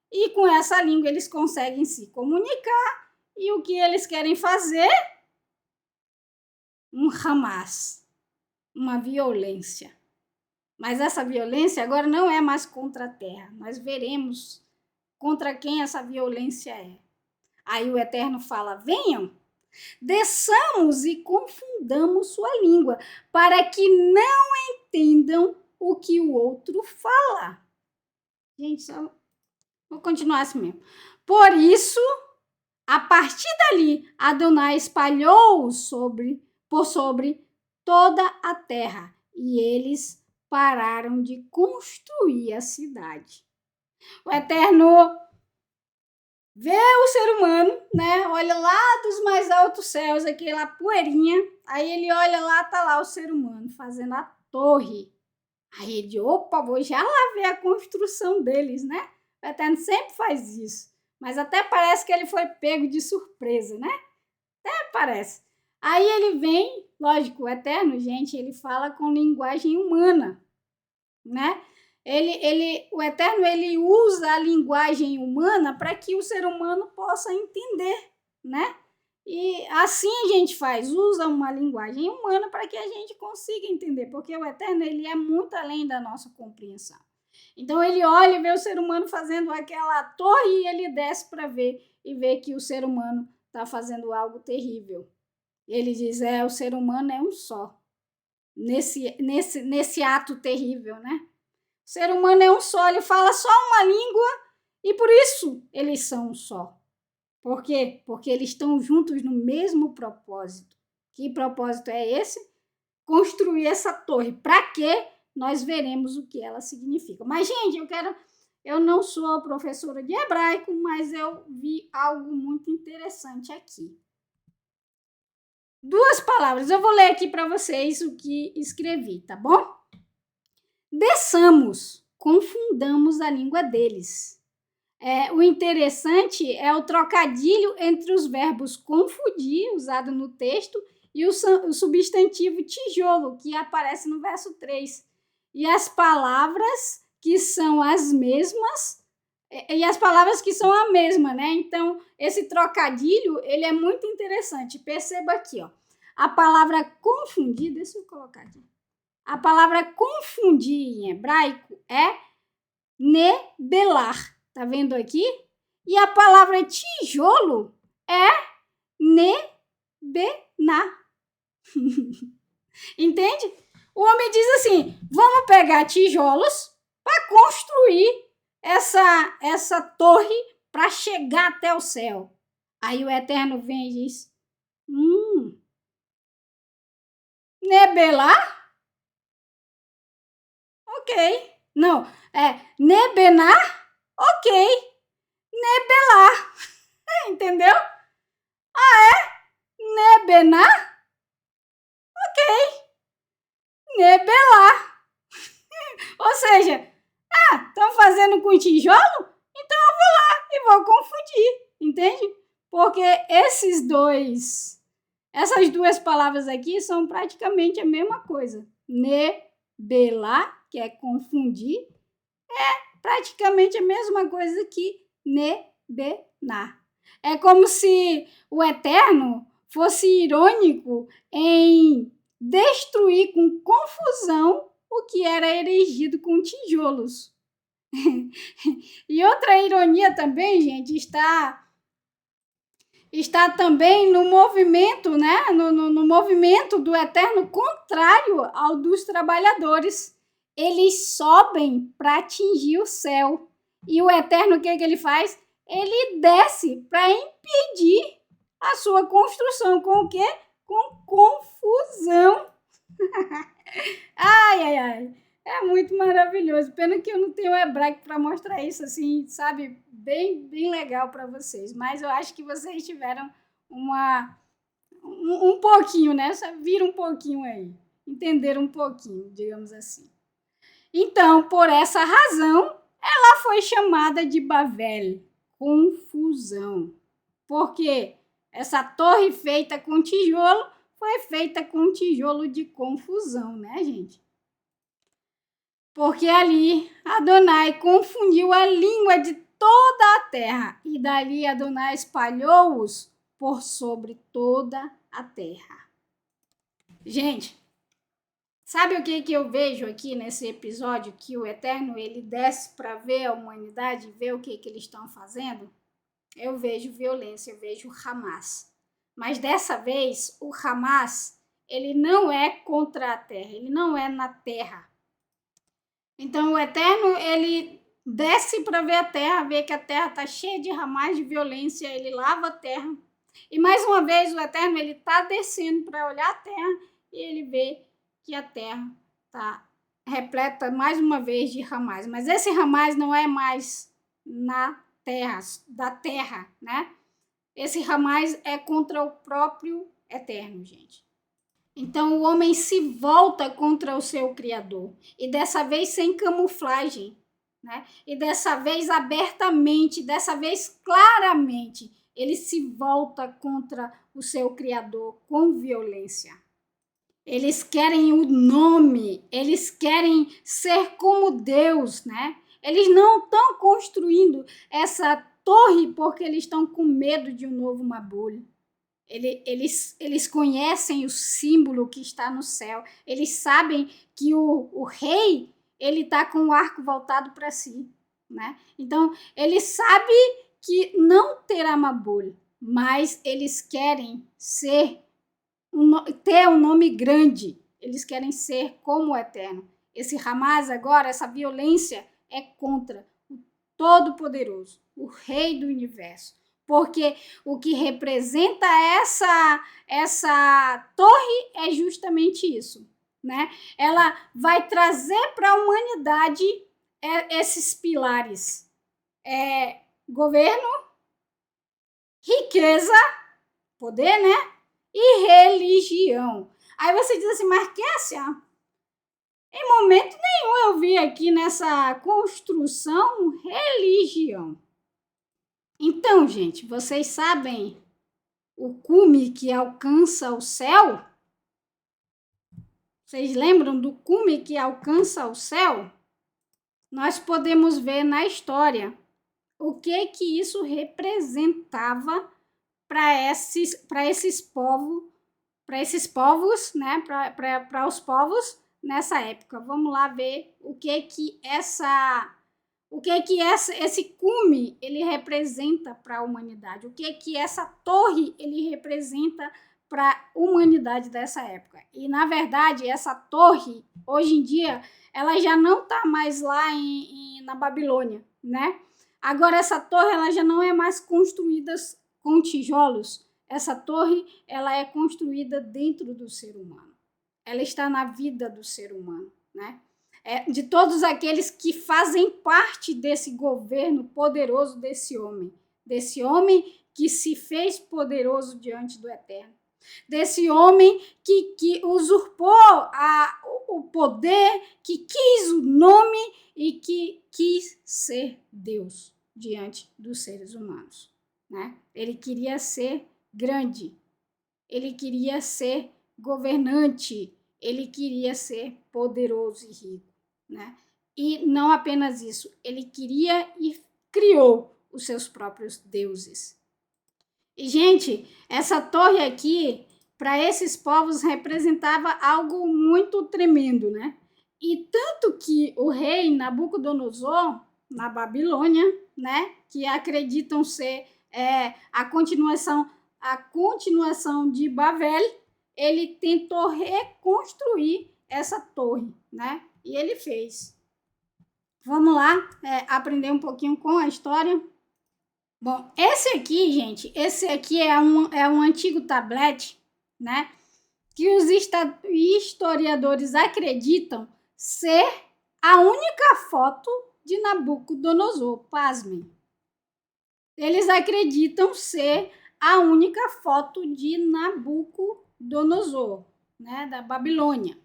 e com essa língua eles conseguem se comunicar. E o que eles querem fazer? Um Hamas, uma violência. Mas essa violência agora não é mais contra a terra. Nós veremos contra quem essa violência é. Aí o Eterno fala, venham, desçamos e confundamos sua língua, para que não entendam o que o outro fala. Gente, só vou continuar assim mesmo. Por isso, a partir dali, Adonai espalhou por sobre toda a terra, e eles pararam de construir a cidade. O Eterno vê o ser humano, né? Olha lá dos mais altos céus, aquela poeirinha. Aí ele olha lá, tá lá o ser humano fazendo a torre. Aí ele, opa, vou já lá ver a construção deles, né? O Eterno sempre faz isso. Mas até parece que ele foi pego de surpresa, né? Até parece. Aí ele vem, lógico, o Eterno, gente, ele fala com linguagem humana, né? O Eterno, ele usa a linguagem humana para que o ser humano possa entender, né? E assim a gente faz, usa uma linguagem humana para que a gente consiga entender, porque o Eterno, ele é muito além da nossa compreensão. Então ele olha e vê o ser humano fazendo aquela torre e ele desce para ver e vê que o ser humano está fazendo algo terrível. Ele diz, o ser humano é um só, nesse ato terrível, né? O ser humano é um só, ele fala só uma língua e por isso eles são um só. Por quê? Porque eles estão juntos no mesmo propósito. Que propósito é esse? Construir essa torre. Para quê? Nós veremos o que ela significa. Mas, gente, eu não sou professora de hebraico, mas eu vi algo muito interessante aqui. 2 palavras. Eu vou ler aqui para vocês o que escrevi, tá bom? Desçamos, confundamos a língua deles. O interessante é o trocadilho entre os verbos confundir, usado no texto, e o substantivo tijolo, que aparece no verso 3. E as palavras que são as mesmas, e as palavras que são a mesma, né? Então, esse trocadilho, ele é muito interessante. Perceba aqui, ó. A palavra confundir, deixa eu colocar aqui. A palavra confundir em hebraico é nebelar. Tá vendo aqui? E a palavra tijolo é nebená. Entende? O homem diz assim, vamos pegar tijolos para construir essa torre para chegar até o céu. Aí o Eterno vem e diz, nebelar? Ok. Não, nebená? Ok. Nebelar. Entendeu? Nebená? Ok. Nebelar. Ou seja, estão fazendo com tijolo? Então eu vou lá e vou confundir. Entende? Porque essas 2 palavras aqui são praticamente a mesma coisa. Nebelar, que é confundir, é praticamente a mesma coisa que nebená. É como se o Eterno fosse irônico em destruir com confusão o que era erigido com tijolos. E outra ironia também, gente, está também no movimento, né? No movimento do Eterno contrário ao dos trabalhadores. Eles sobem para atingir o céu. E o Eterno, o que ele faz? Ele desce para impedir a sua construção. Com o quê? Com confusão. Ai, ai, ai. É muito maravilhoso. Pena que eu não tenho hebraico para mostrar isso assim, sabe? Bem legal para vocês. Mas eu acho que vocês tiveram um pouquinho, né? Viram um pouquinho aí. Entenderam um pouquinho, digamos assim. Então, por essa razão, ela foi chamada de Babel, confusão. Porque essa torre feita com tijolo foi feita com tijolo de confusão, né, gente? Porque ali Adonai confundiu a língua de toda a terra, e dali Adonai espalhou-os por sobre toda a terra. Gente, sabe o que eu vejo aqui nesse episódio? Que o Eterno, ele desce para ver a humanidade, ver o que eles estão fazendo? Eu vejo violência, eu vejo Hamas. Mas dessa vez, o Hamas, ele não é contra a terra, ele não é na terra. Então, o Eterno, ele desce para ver a terra, ver que a terra está cheia de Hamas, de violência, ele lava a terra. E mais uma vez, o Eterno, ele está descendo para olhar a terra e ele vê que a terra está repleta mais uma vez de Hamas. Mas esse Hamas não é mais na terra, da terra, né? Esse Hamas é contra o próprio Eterno, gente. Então o homem se volta contra o seu Criador. E dessa vez sem camuflagem, né? E dessa vez abertamente, dessa vez claramente, ele se volta contra o seu Criador com violência. Eles querem o nome, eles querem ser como Deus, né? Eles não estão construindo essa torre porque eles estão com medo de um novo Mabul. Eles conhecem o símbolo que está no céu. Eles sabem que o rei, ele está com o arco voltado para si, né? Então, ele sabe que não terá Mabul, mas eles querem ter um nome grande. Eles querem ser como o Eterno. Esse Hamas agora, essa violência é contra o Todo-Poderoso, o Rei do Universo. Porque o que representa essa torre é justamente isso, né? Ela vai trazer para a humanidade esses pilares. Governo, riqueza, poder, né? E religião. Aí você diz assim, mas Kessia, em momento nenhum eu vi aqui nessa construção religião. Então, gente, vocês sabem o cume que alcança o céu? Vocês lembram do cume que alcança o céu? Nós podemos ver na história o que isso representava para esses povos, né? Para os povos nessa época. Vamos lá ver o que esse cume ele representa para a humanidade, o que essa torre ele representa para a humanidade dessa época. E, na verdade, essa torre, hoje em dia, ela já não está mais lá na Babilônia, né? Agora, essa torre ela já não é mais construída com tijolos. Essa torre ela é construída dentro do ser humano. Ela está na vida do ser humano, né? De todos aqueles que fazem parte desse governo poderoso desse homem que se fez poderoso diante do Eterno, desse homem que usurpou o poder, que quis o nome e que quis ser Deus diante dos seres humanos, né? Ele queria ser grande, ele queria ser governante, ele queria ser poderoso e rico, né? E não apenas isso, ele queria e criou os seus próprios deuses. E, gente, essa torre aqui, para esses povos, representava algo muito tremendo, né? E tanto que o rei Nabucodonosor, na Babilônia, né, que acreditam ser a continuação de Babel, ele tentou reconstruir essa torre, né? E ele fez. Vamos lá, aprender um pouquinho com a história. Bom, esse aqui, gente, esse aqui é um antigo tablete, né? Que os historiadores acreditam ser a única foto de Nabucodonosor. Pasmem. Eles acreditam ser a única foto de Nabucodonosor, né, da Babilônia.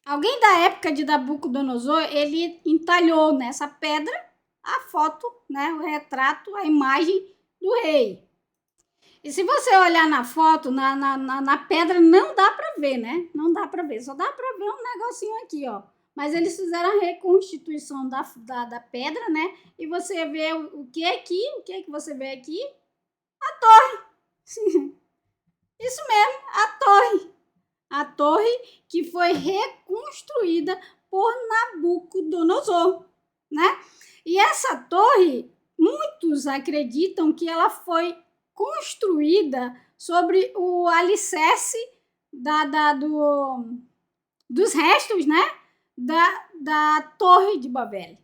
Alguém da época de Nabucodonosor, ele entalhou nessa pedra a foto, né, o retrato, a imagem do rei. E se você olhar na foto, na pedra, não dá pra ver, né? Não dá pra ver, só dá pra ver um negocinho aqui, ó. Mas eles fizeram a reconstituição da pedra, né? E você vê o que é aqui, o que é que você vê aqui? A torre. Isso mesmo, a torre. A torre que foi reconstruída por Nabucodonosor, né? E essa torre, muitos acreditam que ela foi construída sobre o alicerce dos restos, né? Da Torre de Babel,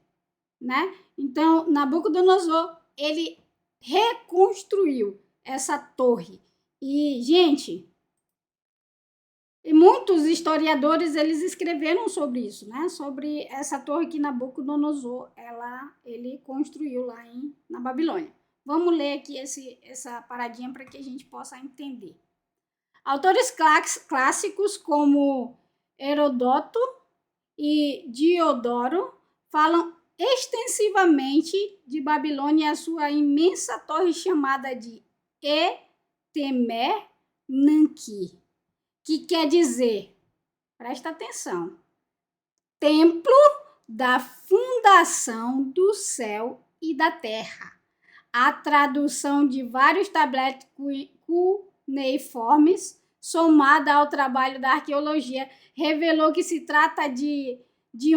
né? Então, Nabucodonosor, ele reconstruiu essa torre. E, gente, muitos historiadores, eles escreveram sobre isso, né? Sobre essa torre que Nabucodonosor, ele construiu lá na Babilônia. Vamos ler aqui essa paradinha para que a gente possa entender. Autores clássicos como Heródoto e Diodoro falam extensivamente de Babilônia e a sua imensa torre chamada de Etemer-Nanki, que quer dizer, presta atenção, templo da fundação do céu e da terra. A tradução de vários tabletes cuneiformes, somada ao trabalho da arqueologia, revelou que se trata de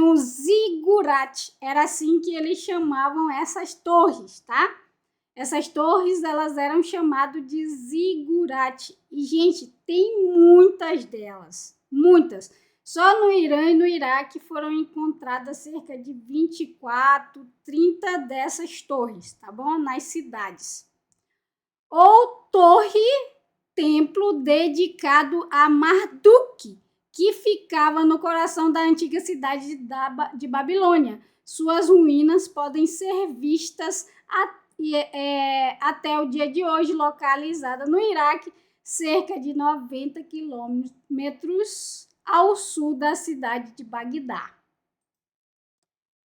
um zigurate. Era assim que eles chamavam essas torres, tá? Essas torres, elas eram chamadas de zigurate. E, gente, tem muitas delas. Muitas. Só no Irã e no Iraque foram encontradas cerca de 24, 30 dessas torres, tá bom? Nas cidades. Ou torre-templo dedicado a Marduk, que ficava no coração da antiga cidade de Babilônia. Suas ruínas podem ser vistas até o dia de hoje, localizada no Iraque, cerca de 90 quilômetros ao sul da cidade de Bagdá.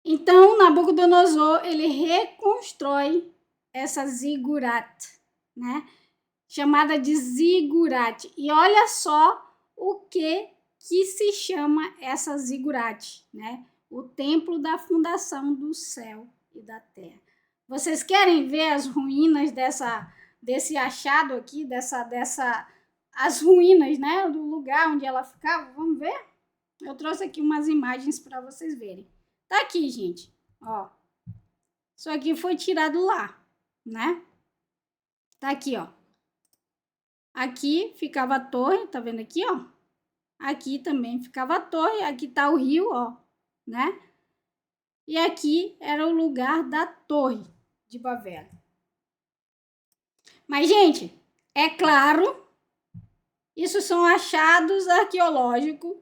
Então, Nabucodonosor, ele reconstrói essa zigurate, né? Chamada de zigurate. E olha só o que se chama essa zigurate, né? O templo da fundação do céu e da terra. Vocês querem ver as ruínas desse achado aqui, as ruínas, né, do lugar onde ela ficava? Vamos ver? Eu trouxe aqui umas imagens para vocês verem. Tá aqui, gente, ó. Isso aqui foi tirado lá, né? Tá aqui, ó. Aqui ficava a torre, tá vendo aqui, ó? Aqui também ficava a torre, aqui tá o rio, ó, né? E aqui era o lugar da torre de Babel. Mas, gente, é claro, isso são achados arqueológicos.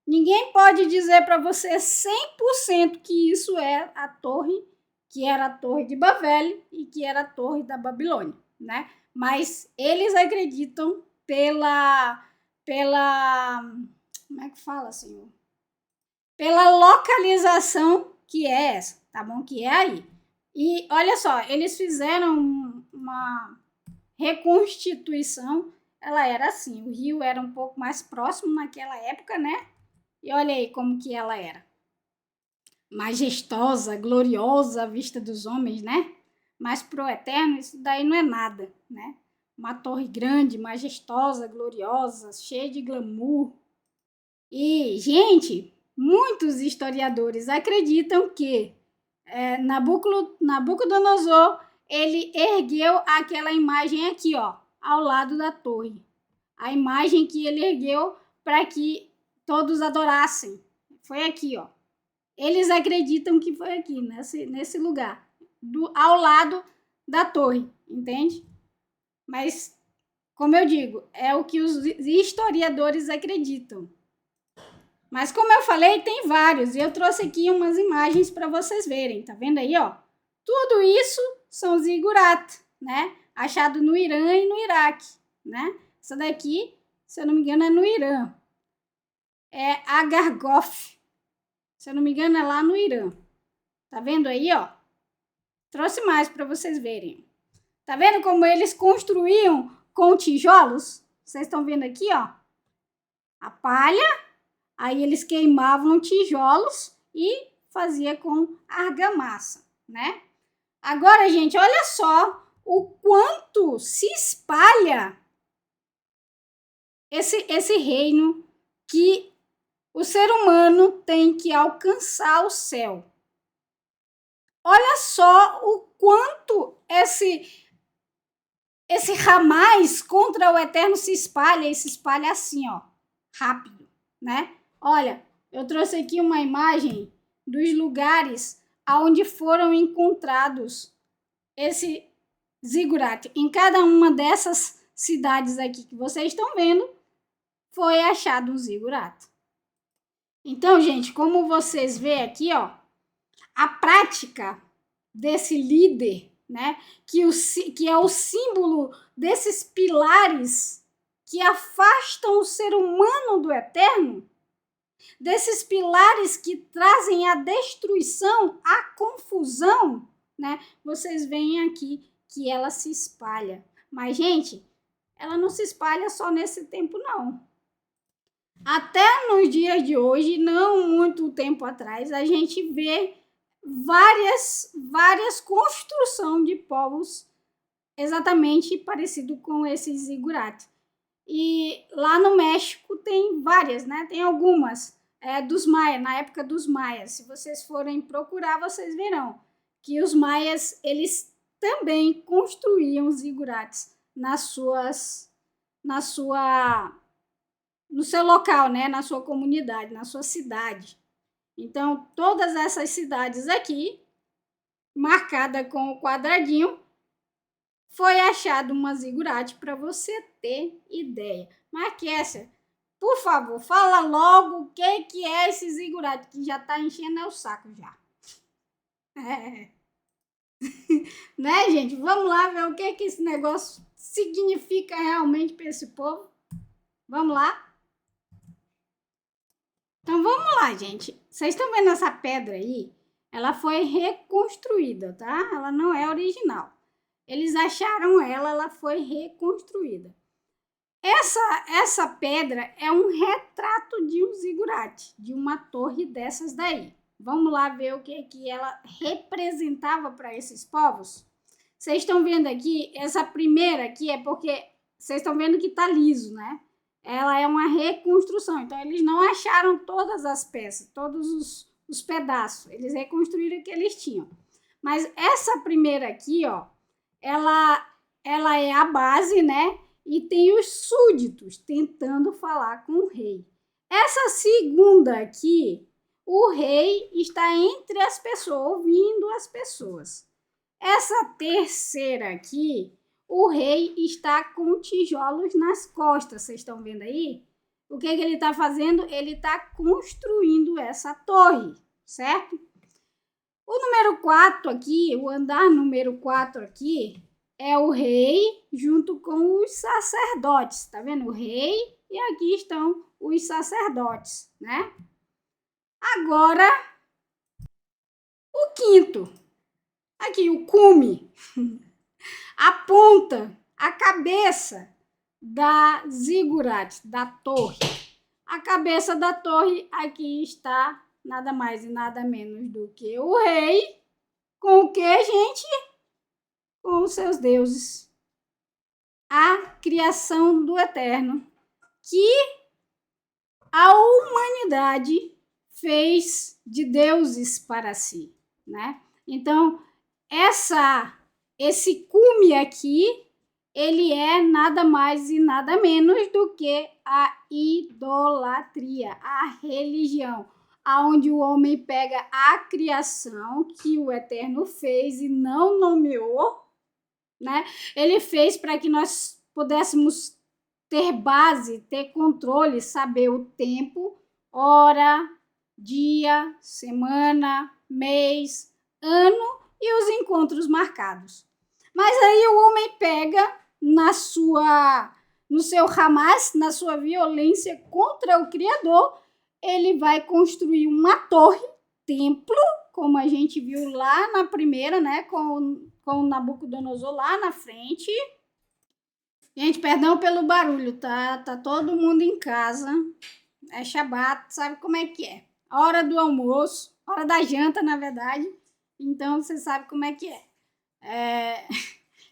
Ninguém pode dizer para você 100% que isso é a torre, que era a torre de Babel e que era a torre da Babilônia, né? Mas eles acreditam pela como é que fala, senhor? Pela localização que é essa, tá bom? Que é aí. E olha só, eles fizeram uma reconstituição, ela era assim, o rio era um pouco mais próximo naquela época, né? E olha aí como que ela era. Majestosa, gloriosa à vista dos homens, né? Mas pro eterno isso daí não é nada, né? Uma torre grande, majestosa, gloriosa, cheia de glamour. E, gente, muitos historiadores acreditam que Nabucodonosor, ele ergueu aquela imagem aqui, ó, ao lado da torre, a imagem que ele ergueu para que todos adorassem. Foi aqui, ó. Eles acreditam que foi aqui, nesse lugar, ao lado da torre, entende? Mas, como eu digo, é o que os historiadores acreditam. Mas, como eu falei, tem vários. E eu trouxe aqui umas imagens para vocês verem. Tá vendo aí, ó? Tudo isso são zigurates, né? Achado no Irã e no Iraque, né? Essa daqui, se eu não me engano, é no Irã. É Agargof. Se eu não me engano, é lá no Irã. Tá vendo aí, ó? Trouxe mais para vocês verem. Tá vendo como eles construíam com tijolos? Vocês estão vendo aqui, ó? A palha, aí eles queimavam tijolos e fazia com argamassa, né? Agora, gente, olha só o quanto se espalha esse reino que o ser humano tem que alcançar o céu. Olha só o quanto esse ramais contra o eterno se espalha, e se espalha assim, ó, rápido, né? Olha, eu trouxe aqui uma imagem dos lugares aonde foram encontrados esse zigurate. Em cada uma dessas cidades aqui que vocês estão vendo, foi achado um zigurate. Então, gente, como vocês veem aqui, ó, a prática desse líder, né, que é o símbolo desses pilares que afastam o ser humano do eterno, desses pilares que trazem a destruição, a confusão, né? Vocês veem aqui que ela se espalha. Mas, gente, ela não se espalha só nesse tempo, não. Até nos dias de hoje, não muito tempo atrás, a gente vê várias construções de povos exatamente parecido com esse zigurate. E lá no México tem várias, né? Tem algumas dos maias, na época dos maias. Se vocês forem procurar, vocês verão que os maias, eles também construíam zigurates no seu local, né? Na sua comunidade, na sua cidade. Então, todas essas cidades aqui, marcada com o quadradinho, foi achado uma zigurate para você ter ideia. Mas, Kessia, por favor, fala logo o que é esse zigurate, que já tá enchendo o saco já. Né, gente? Vamos lá ver o que esse negócio significa realmente para esse povo. Vamos lá? Então, vamos lá, gente. Vocês estão vendo essa pedra aí? Ela foi reconstruída, tá? Ela não é original. Eles acharam ela foi reconstruída. Essa pedra é um retrato de um zigurate, de uma torre dessas daí. Vamos lá ver o que ela representava para esses povos? Vocês estão vendo aqui, essa primeira aqui é porque vocês estão vendo que tá liso, né? Ela é uma reconstrução, então eles não acharam todas as peças, todos os pedaços, eles reconstruíram o que eles tinham. Mas essa primeira aqui, ó, ela é a base, né? E tem os súditos tentando falar com o rei. Essa segunda aqui, o rei está entre as pessoas, ouvindo as pessoas. Essa terceira aqui, o rei está com tijolos nas costas. Vocês estão vendo aí? O que ele está fazendo? Ele está construindo essa torre, certo? O número 4 aqui, o andar número 4 aqui, é o rei junto com os sacerdotes. Tá vendo? O rei e aqui estão os sacerdotes, né? Agora, o quinto. Aqui, o cume. A ponta, a cabeça da zigurate, da torre. A cabeça da torre aqui está nada mais e nada menos do que o rei. Com o que, gente? Com os seus deuses. A criação do Eterno, que a humanidade fez de deuses para si, né? Então, esse cume aqui, ele é nada mais e nada menos do que a idolatria, a religião, aonde o homem pega a criação que o Eterno fez e não nomeou, né? Ele fez para que nós pudéssemos ter base, ter controle, saber o tempo, hora, dia, semana, mês, ano e os encontros marcados. Mas aí o homem pega no seu Hamas, na sua violência contra o Criador, ele vai construir uma torre, templo, como a gente viu lá na primeira, né, com o Nabucodonosor lá na frente. Gente, perdão pelo barulho, tá? Tá todo mundo em casa. É Shabat, sabe como é que é? Hora do almoço, hora da janta, na verdade. Então, você sabe como é que é.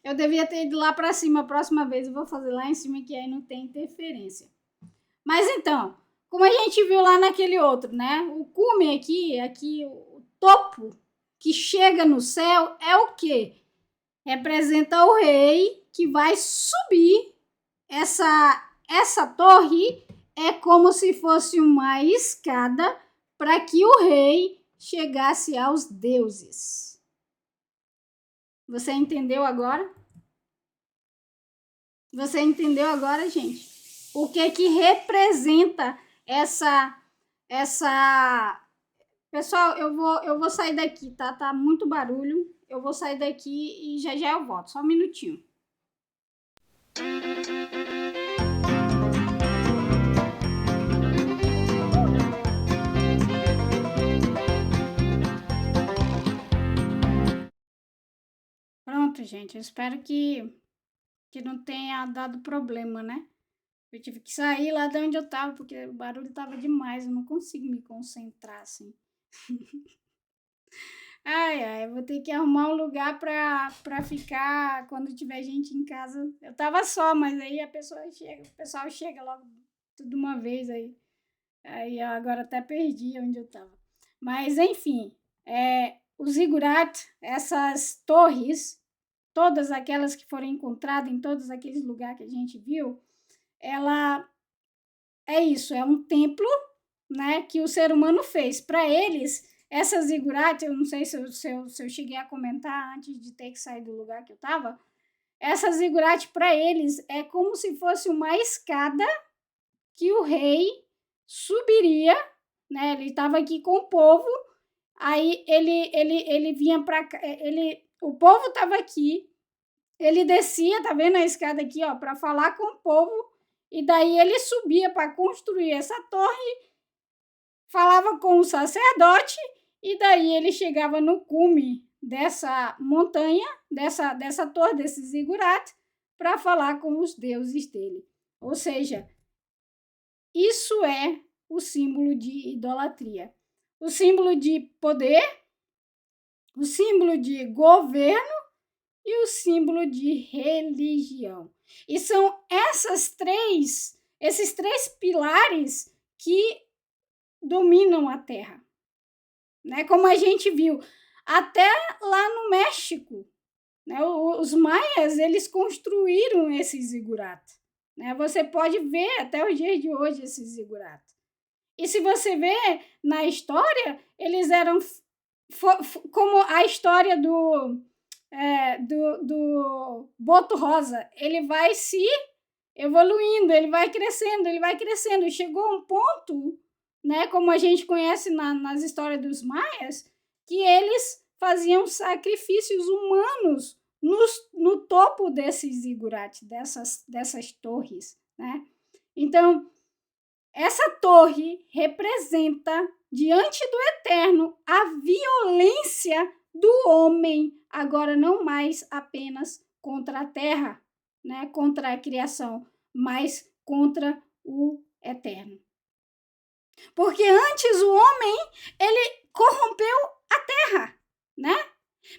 Eu devia ter ido lá pra cima a próxima vez. Eu vou fazer lá em cima, que aí não tem interferência. Mas então, como a gente viu lá naquele outro, né? O cume aqui, o topo que chega no céu é o quê? Representa o rei que vai subir. Essa torre é como se fosse uma escada para que o rei chegasse aos deuses. Você entendeu agora? Você entendeu agora, gente? O que representa essa... Pessoal, eu vou sair daqui, tá? Tá muito barulho. Eu vou sair daqui e já eu volto. Só um minutinho. Pronto, gente. Eu espero que não tenha dado problema, né? Eu tive que sair lá de onde eu tava, porque o barulho tava demais. Eu não consigo me concentrar, assim. Eu vou ter que arrumar um lugar pra ficar quando tiver gente em casa. Eu tava só, mas aí o pessoal chega logo tudo de uma vez aí. Aí eu agora até perdi onde eu tava. Mas, enfim, o zigurat, essas torres, todas aquelas que foram encontradas em todos aqueles lugares que a gente viu, ela é isso, é um templo, né, que o ser humano fez. Para eles, essa zigurat, eu não sei se eu cheguei a comentar antes de ter que sair do lugar que eu estava, essa zigurat para eles é como se fosse uma escada que o rei subiria, né, ele estava aqui com o povo, aí ele vinha para cá, o povo estava aqui, ele descia, tá vendo a escada aqui, ó, para falar com o povo, e daí ele subia para construir essa torre, falava com o sacerdote, e daí ele chegava no cume dessa montanha, dessa torre, desse zigurat, para falar com os deuses dele. Ou seja, isso é o símbolo de idolatria. O símbolo de poder, o símbolo de governo e o símbolo de religião. E são esses três pilares que dominam a Terra. Né? Como a gente viu, até lá no México, né? Os maias, eles construíram esse zigurat. Né? Você pode ver até os dias de hoje esse zigurat. E se você vê na história, eles eram como a história do Boto Rosa. Ele vai se evoluindo, ele vai crescendo. Chegou um ponto, né, como a gente conhece nas histórias dos maias, que eles faziam sacrifícios humanos no topo desses zigurates, dessas torres, né? Então, essa torre representa, diante do Eterno, a violência do homem, agora não mais apenas contra a terra, né, contra a criação, mas contra o Eterno. Porque antes o homem, ele corrompeu a terra, né?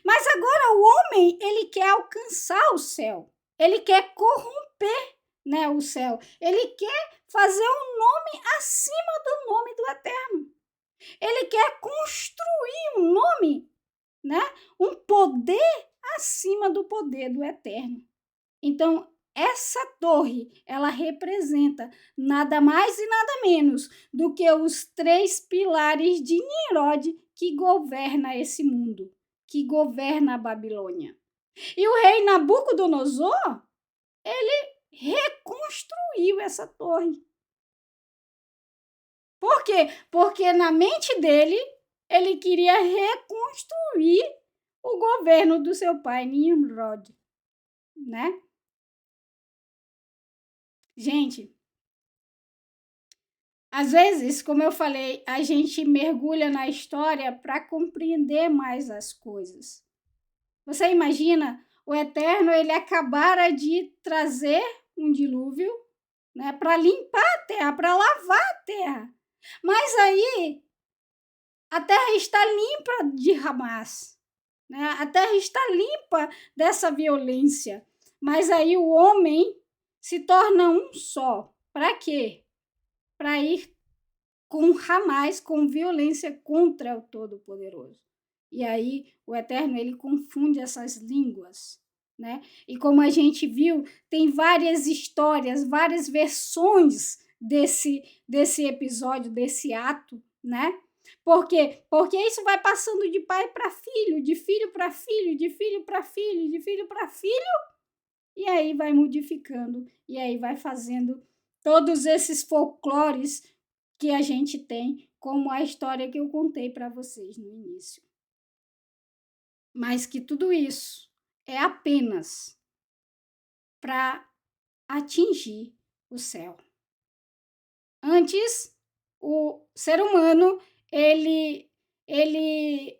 Mas agora o homem, ele quer alcançar o céu. Ele quer corromper, né, o céu. Ele quer fazer um nome acima do nome do Eterno. Ele quer construir um nome, né, um poder acima do poder do Eterno. Então, essa torre, ela representa nada mais e nada menos do que os 3 pilares de Nimrod que governa esse mundo, que governa a Babilônia. E o rei Nabucodonosor, ele reconstruiu essa torre. Por quê? Porque na mente dele, ele queria reconstruir o governo do seu pai Nimrod, né? Gente, às vezes, como eu falei, a gente mergulha na história para compreender mais as coisas. Você imagina o Eterno, ele acabara de trazer um dilúvio, né, para limpar a terra, para lavar a terra. Mas aí a terra está limpa de Hamas, né? A terra está limpa dessa violência. Mas aí o homem se torna um só. Para quê? Para ir com Hamas, com violência contra o Todo-Poderoso. E aí o Eterno, ele confunde essas línguas, né? E como a gente viu, tem várias histórias, várias versões desse episódio, desse ato, né? Por quê? Porque isso vai passando de pai para filho, de filho para filho, de filho para filho, de filho para filho, e aí vai modificando, e aí vai fazendo todos esses folclores que a gente tem, como a história que eu contei para vocês no início. Mas que tudo isso é apenas para atingir o céu. Antes, o ser humano, ele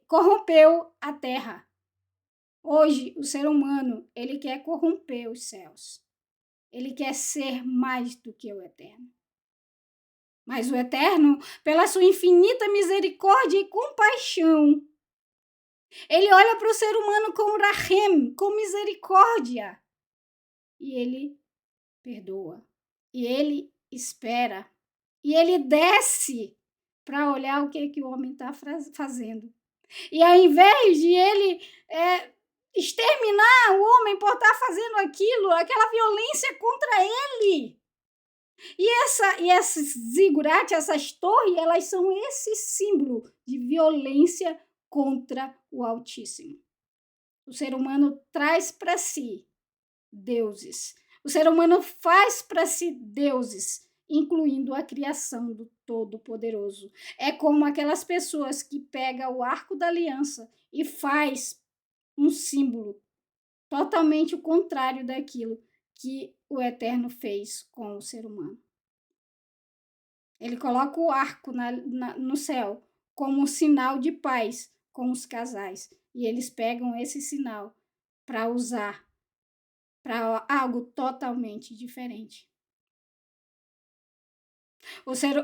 corrompeu a terra. Hoje, o ser humano, ele quer corromper os céus. Ele quer ser mais do que o Eterno. Mas o Eterno, pela sua infinita misericórdia e compaixão, ele olha para o ser humano com rahem, com misericórdia. E ele perdoa. E ele espera. E ele desce para olhar o que o homem está fazendo. E ao invés de ele exterminar o homem por estar fazendo aquilo, aquela violência contra ele. E esses zigurate, essas torres, elas são esse símbolo de violência contra o Altíssimo. O ser humano traz para si deuses. O ser humano faz para si deuses, incluindo a criação do Todo-Poderoso. É como aquelas pessoas que pegam o arco da aliança e faz um símbolo totalmente o contrário daquilo que o Eterno fez com o ser humano. Ele coloca o arco no céu como um sinal de paz com os casais. E eles pegam esse sinal para usar para algo totalmente diferente.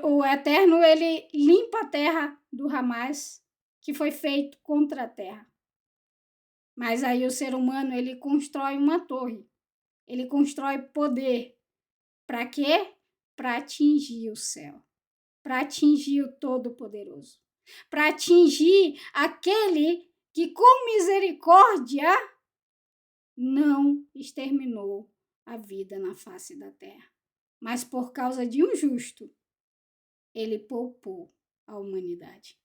O Eterno, ele limpa a terra do Hamas, que foi feito contra a terra. Mas aí o ser humano, ele constrói uma torre. Ele constrói poder. Para quê? Para atingir o céu. Para atingir o Todo-Poderoso. Para atingir aquele que, com misericórdia, não exterminou a vida na face da terra. Mas por causa de um justo, ele poupou a humanidade.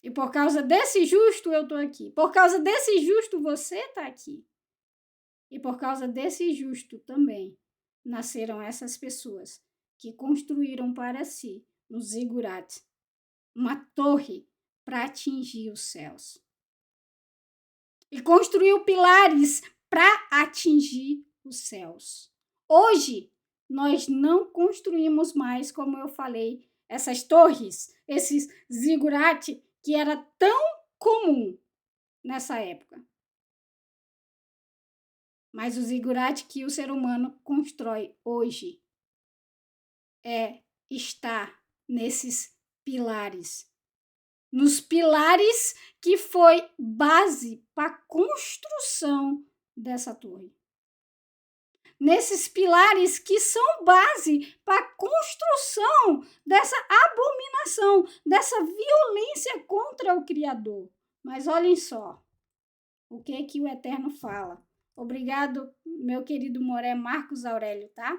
E por causa desse justo eu estou aqui. Por causa desse justo você está aqui. E por causa desse justo também nasceram essas pessoas que construíram para si, no zigurat, uma torre para atingir os céus. E construiu pilares para atingir os céus. Hoje, nós não construímos mais, como eu falei, essas torres, esses zigurate, que era tão comum nessa época. Mas o zigurate que o ser humano constrói hoje está nesses pilares. Nos pilares que foi base para a construção dessa torre. Nesses pilares que são base para a construção dessa abominação, dessa violência contra o Criador. Mas olhem só o que o Eterno fala Obrigado, meu querido Moré Marcos Aurélio, tá?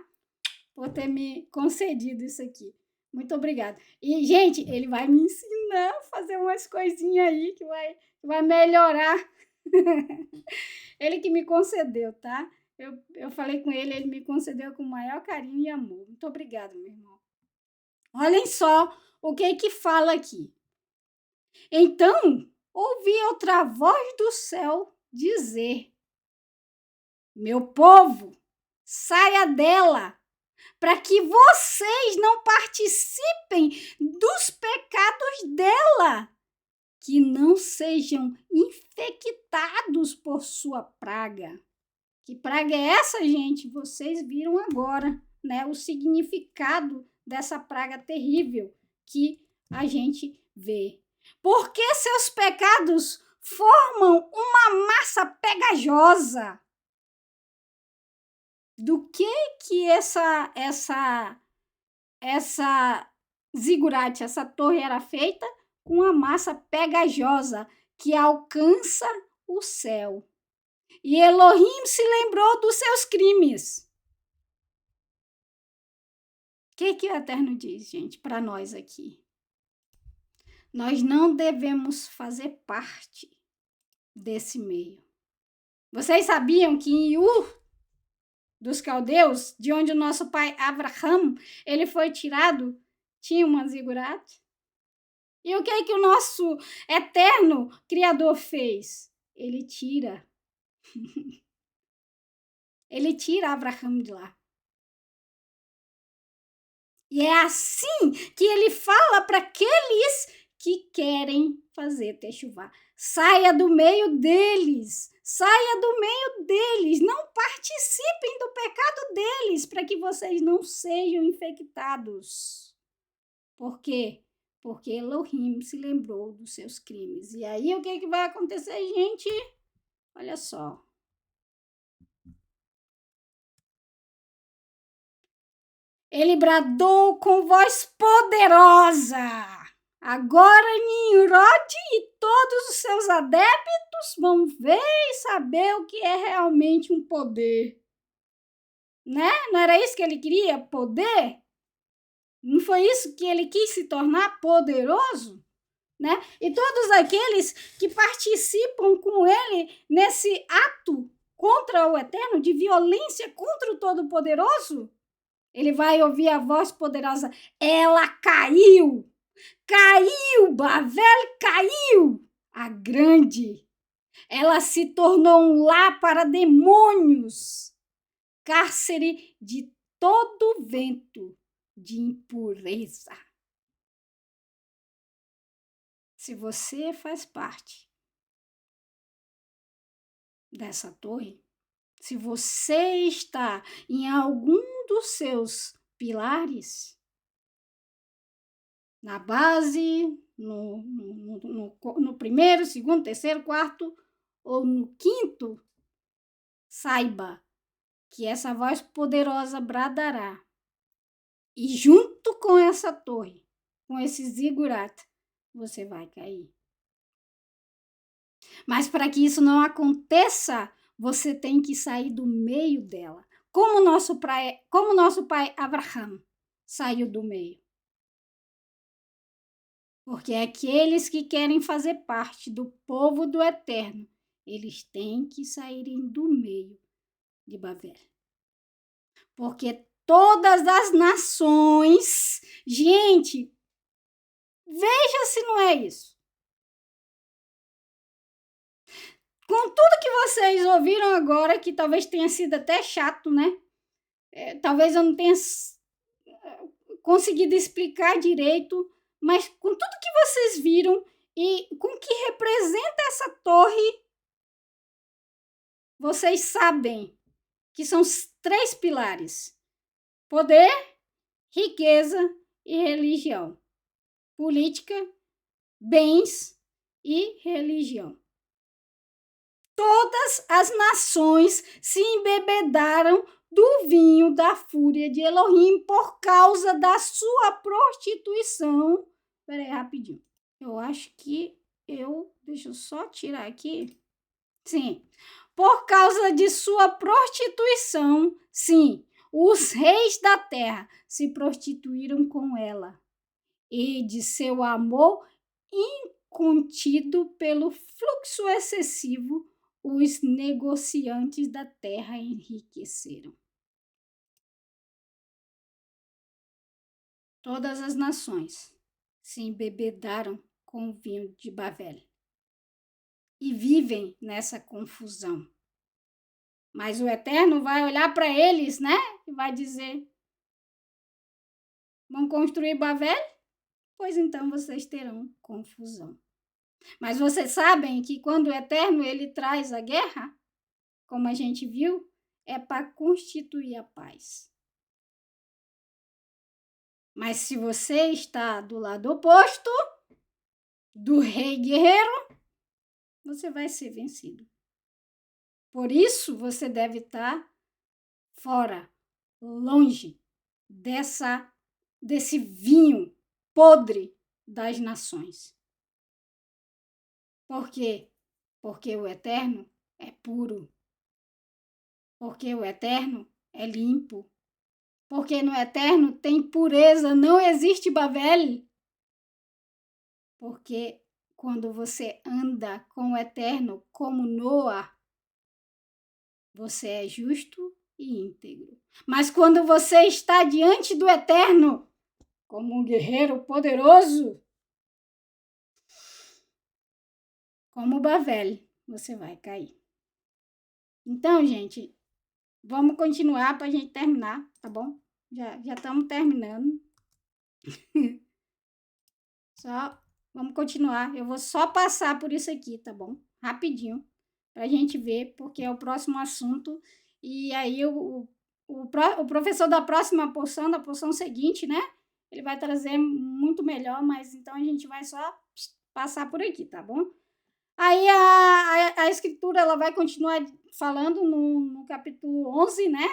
Por ter me concedido isso aqui. Muito obrigada. E, gente, ele vai me ensinar a fazer umas coisinhas aí que vai melhorar. Ele que me concedeu, tá? Eu falei com ele me concedeu com o maior carinho e amor. Muito obrigada, meu irmão. Olhem só o que fala aqui. Então, ouvi outra voz do céu dizer: meu povo, saia dela, para que vocês não participem dos pecados dela, que não sejam infectados por sua praga. Que praga é essa, gente? Vocês viram agora, né? O significado dessa praga terrível que a gente vê. Porque seus pecados formam uma massa pegajosa. Do que essa zigurate, essa torre era feita? Com uma massa pegajosa que alcança o céu. E Elohim se lembrou dos seus crimes. O que o Eterno diz, gente, para nós aqui? Nós não devemos fazer parte desse meio. Vocês sabiam que em Ur dos caldeus, de onde o nosso pai Abraham, ele foi tirado, tinha uma zigurate? E o que o nosso eterno Criador fez? Ele tira. Ele tira Abraham de lá. E é assim que ele fala para aqueles que querem fazer techuvá. Saia do meio deles. Saia do meio deles. Não participem do pecado deles para que vocês não sejam infectados. Por quê? Porque Elohim se lembrou dos seus crimes. E aí o que vai acontecer, gente? Olha só. Ele bradou com voz poderosa. Agora Nimrod e todos os seus adeptos vão ver e saber o que é realmente um poder. Né? Não era isso que ele queria? Poder? Não foi isso que ele quis se tornar poderoso? Né? E todos aqueles que participam com ele nesse ato contra o Eterno, de violência contra o Todo-Poderoso, ele vai ouvir a voz poderosa: ela caiu! Caiu! Bavel caiu! A grande! Ela se tornou um lar para demônios, cárcere de todo vento de impureza. Se você faz parte dessa torre, se você está em algum dos seus pilares, na base, no primeiro, segundo, terceiro, quarto ou no quinto, saiba que essa voz poderosa bradará. E junto com essa torre, com esse zigurat, você vai cair. Mas para que isso não aconteça, você tem que sair do meio dela. Como nosso pai Abraham saiu do meio. Porque aqueles que querem fazer parte do povo do Eterno, eles têm que saírem do meio de Babel. Porque todas as nações, gente, veja se não é isso. Com tudo que vocês ouviram agora, que talvez tenha sido até chato, né? Talvez eu não tenha conseguido explicar direito, mas com tudo que vocês viram e com o que representa essa torre, vocês sabem que são os 3 pilares: poder, riqueza e religião. Política, bens e religião. Todas as nações se embebedaram do vinho da fúria de Elohim por causa da sua prostituição. Espera aí, rapidinho. Eu acho que deixa eu só tirar aqui. Sim. por causa de sua prostituição. Sim, os reis da terra se prostituíram com ela, e de seu amor incontido pelo fluxo excessivo, os negociantes da terra enriqueceram. Todas as nações se embebedaram com o vinho de Babel e vivem nessa confusão. Mas o Eterno vai olhar para eles, né? E vai dizer: vão construir Babel? Pois então vocês terão confusão. Mas vocês sabem que quando o Eterno ele traz a guerra, como a gente viu, é para constituir a paz. Mas se você está do lado oposto do rei guerreiro, você vai ser vencido. Por isso, você deve estar fora, longe desse vinho podre das nações. Por quê? Porque o Eterno é puro. Porque o Eterno é limpo. Porque no Eterno tem pureza, não existe Babel. Porque quando você anda com o Eterno como Noa, você é justo e íntegro. Mas quando você está diante do Eterno, como um guerreiro poderoso, como Babel, você vai cair. Então, gente, vamos continuar para a gente terminar, tá bom? Já estamos terminando. Vamos continuar. Eu vou só passar por isso aqui, tá bom? Rapidinho, para a gente ver, porque é o próximo assunto. E aí o professor da próxima porção, da porção seguinte, né? Ele vai trazer muito melhor, mas então a gente vai só passar por aqui, tá bom? Aí a escritura ela vai continuar falando no capítulo 11, né?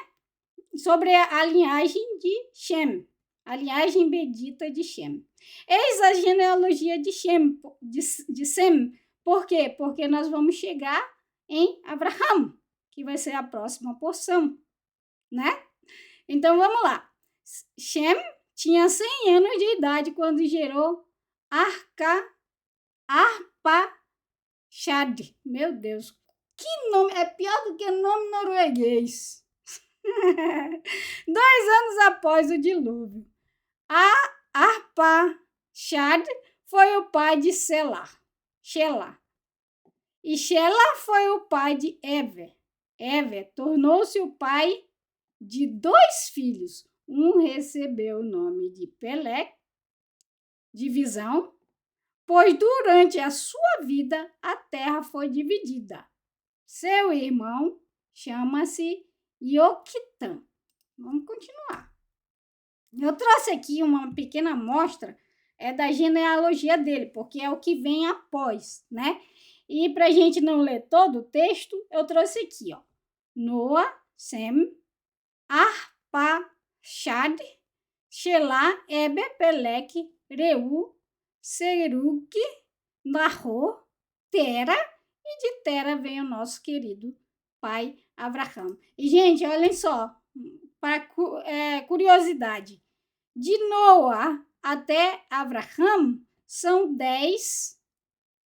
Sobre a linhagem de Shem, a linhagem bendita de Shem. Eis a genealogia de Shem, de Sem. Por quê? Porque nós vamos chegar em Abraham, que vai ser a próxima porção, né? Então vamos lá. Shem tinha 100 anos de idade quando gerou Arpachshad. Meu Deus, que nome! É pior do que nome norueguês. 2 anos após o dilúvio. Arpachshad foi o pai de Shelah. E Shelah foi o pai de Ever. Ever tornou-se o pai de 2 filhos. Um recebeu o nome de Pelé, divisão, pois durante a sua vida a terra foi dividida. Seu irmão chama-se Ioquitã. Vamos continuar. Eu trouxe aqui uma pequena amostra da genealogia dele, porque é o que vem após, né? E para a gente não ler todo o texto, eu trouxe aqui, ó. Noa, Sem, Arpachshad, Shelah, Eber, Peleque, Reu, Serug, Nahor, Tera, e de Tera vem o nosso querido pai Abraham. E, gente, olhem só, para curiosidade, de Noa até Abraham são 10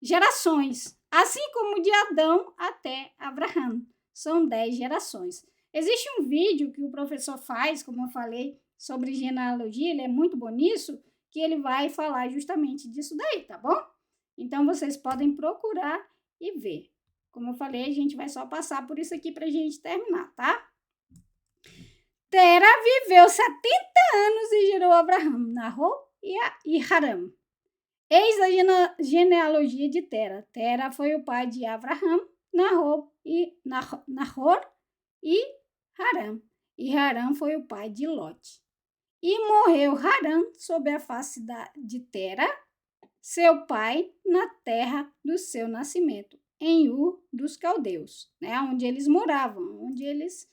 gerações, assim como de Adão até Abraham, são 10 gerações. Existe um vídeo que o professor faz, como eu falei, sobre genealogia, ele é muito bom nisso, que ele vai falar justamente disso daí, tá bom? Então, vocês podem procurar e ver. Como eu falei, a gente vai só passar por isso aqui pra gente terminar, tá? Tera viveu 70 anos e gerou Abraham, Nahor e Haram. Eis a genealogia de Tera. Tera foi o pai de Abraham, Nahor e Haram. E Haram foi o pai de Lote. E morreu Haram sob a face de Tera, seu pai, na terra do seu nascimento, em Ur dos Caldeus, né? Onde eles moravam, onde eles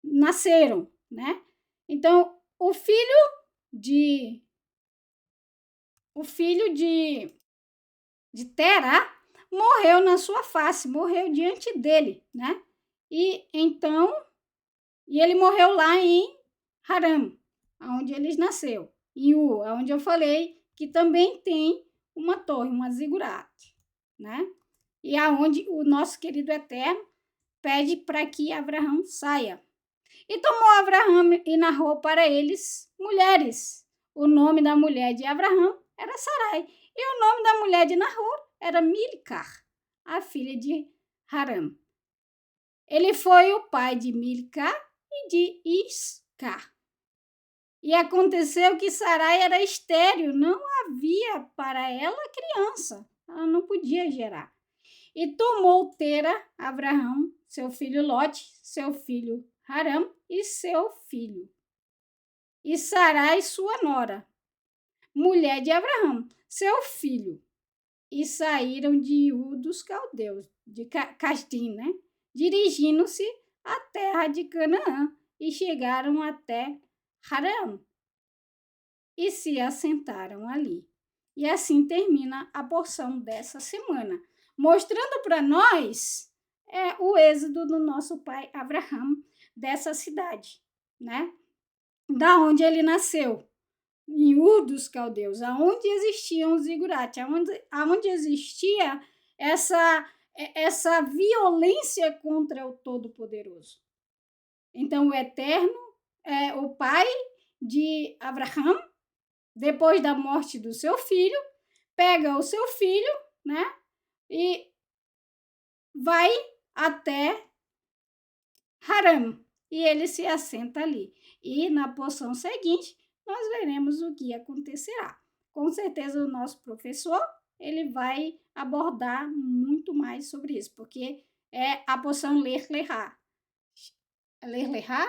nasceram, né? Então, o filho de Tera morreu na sua face, morreu diante dele, né? E então, ele morreu lá em Haram, onde ele nasceu, em Ur, onde eu falei que também tem uma torre, uma zigurat, né? E aonde o nosso querido Eterno pede para que Abraão saia. E tomou Abraão e narrou para eles mulheres. O nome da mulher de Abraão era Sarai, e o nome da mulher de Nahor era Milcar, a filha de Haram. Ele foi o pai de Milcar e de Iscar. E aconteceu que Sarai era estéril, não havia para ela criança, ela não podia gerar. E tomou Tera, Abraão, seu filho Lote, seu filho Haram e seu filho. E Sarai, sua nora, mulher de Abraão, seu filho. E saíram de Ur dos Caldeus, de Casdim, né? Dirigindo-se à terra de Canaã e chegaram até Haram e se assentaram ali. E assim termina a porção dessa semana, mostrando para nós o êxodo do nosso pai Abraão dessa cidade, né? Da onde ele nasceu, em Ur dos Caldeus, aonde existiam os zigurate, aonde existia essa violência contra o Todo-Poderoso. Então, o Eterno é o pai de Abraão, depois da morte do seu filho, pega o seu filho, né, e vai até Haram, e ele se assenta ali. E na porção seguinte, nós veremos o que acontecerá. Com certeza o nosso professor, ele vai abordar muito mais sobre isso, porque é a porção Ler Lerá. Ler Lerá?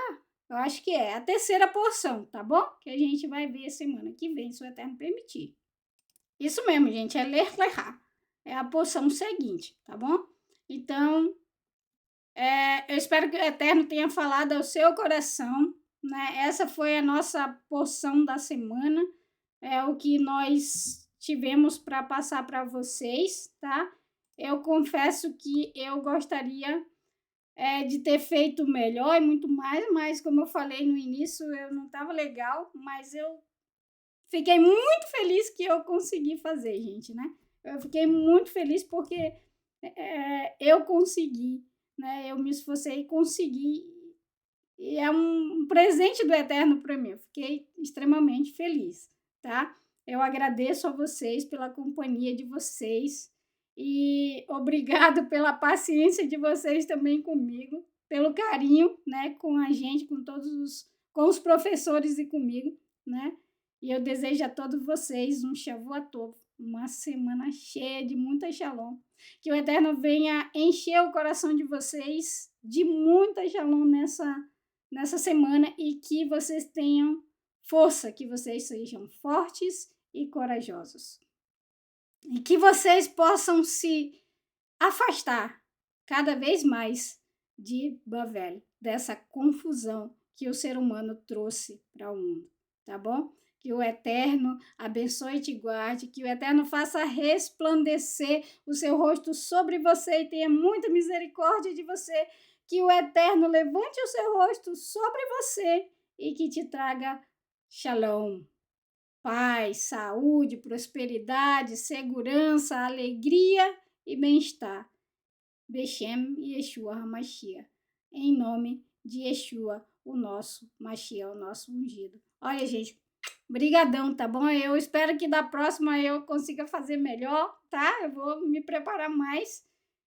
Eu acho que é a terceira porção, tá bom? Que a gente vai ver semana que vem, se o Eterno permitir. Isso mesmo, gente, é Ler Lerá. É a porção seguinte, tá bom? Então, eu espero que o Eterno tenha falado ao seu coração, né? Essa foi a nossa porção da semana, é o que nós tivemos para passar para vocês, tá? Eu confesso que eu gostaria de ter feito melhor e muito mais, mas como eu falei no início, eu não estava legal, mas eu fiquei muito feliz que eu consegui fazer, gente, né? Eu fiquei muito feliz porque eu consegui, né? Eu me esforcei e consegui. E é um presente do Eterno para mim. Eu fiquei extremamente feliz, tá? Eu agradeço a vocês pela companhia de vocês e obrigado pela paciência de vocês também comigo, pelo carinho, né, com a gente, com os professores e comigo, né? E eu desejo a todos vocês um Shavuot Tov, uma semana cheia de muita shalom. Que o Eterno venha encher o coração de vocês de muita shalom nessa semana e que vocês tenham força, que vocês sejam fortes e corajosos. E que vocês possam se afastar cada vez mais de Bavel, dessa confusão que o ser humano trouxe para o mundo, tá bom? Que o Eterno abençoe e te guarde, que o Eterno faça resplandecer o seu rosto sobre você e tenha muita misericórdia de você, que o Eterno levante o seu rosto sobre você e que te traga shalom, paz, saúde, prosperidade, segurança, alegria e bem-estar. Beshem Yeshua HaMashiach, em nome de Yeshua, o nosso Mashiach, o nosso ungido. Olha, gente, brigadão, tá bom? Eu espero que da próxima eu consiga fazer melhor, tá? Eu vou me preparar mais.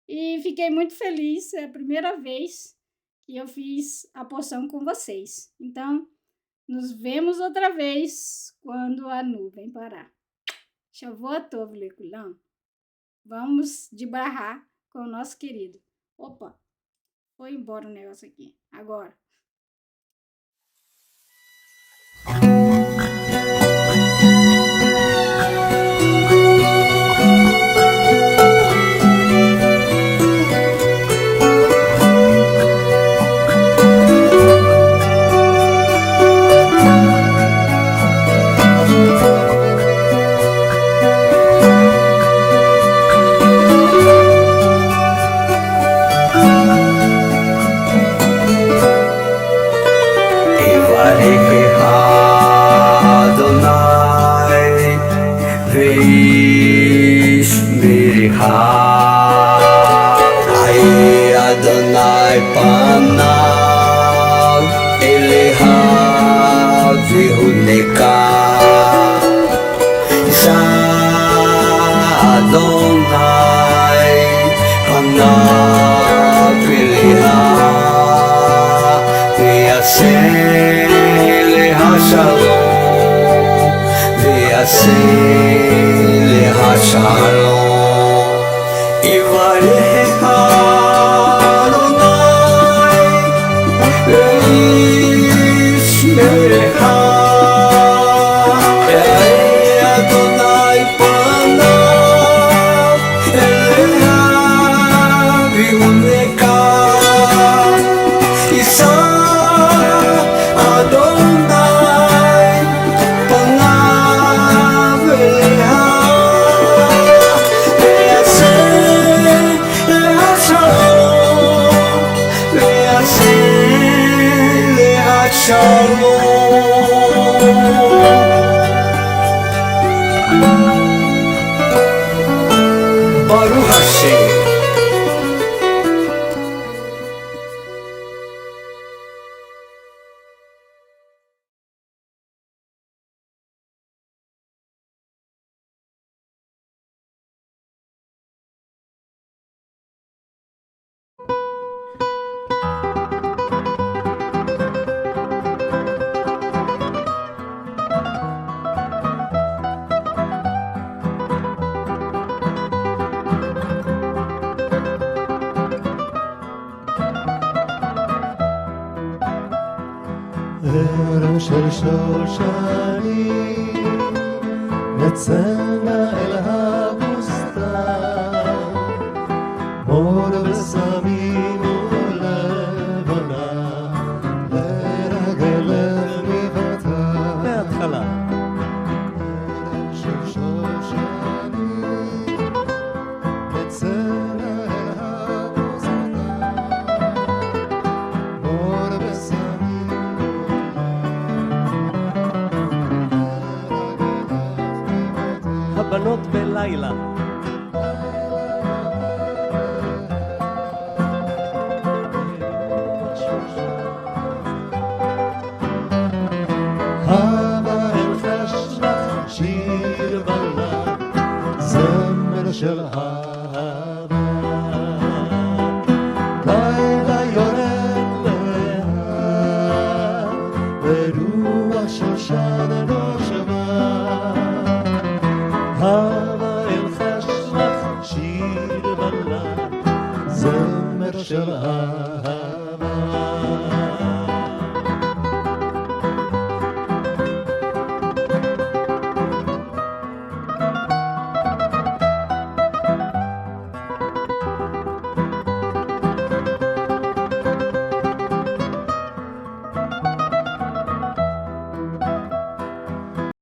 E fiquei muito feliz, é a primeira vez que eu fiz a porção com vocês. Então, nos vemos outra vez quando a nuvem parar. Shavuot Tov Lekulam. Vamos de barrar com o nosso querido. Opa, foi embora o negócio aqui. Agora. Hayy Adonai panav elecha vihuneka Yisa Adonai panav elecha v'yaseh lecha shalom v'yaseh lecha shalom Yivarech Adonai ve'ish merecha Hayy Adonai panav elecha v'yihuneka Yisa Adonai panav elecha Baruch Hashem. ערב של שושנים נצאנה אל הבוסתן מור ושמים ולבונה לרגל מבטה מההתחלה ערב של שושנים נצאנה אל הבוסתן מור ושמים הבנות בלילה הבה אל חשך שיר בלד זמר של אהבה לילה יורד לאט ורוח שושן נושבה הבה אל חשך שיר בלד זמר של אהבה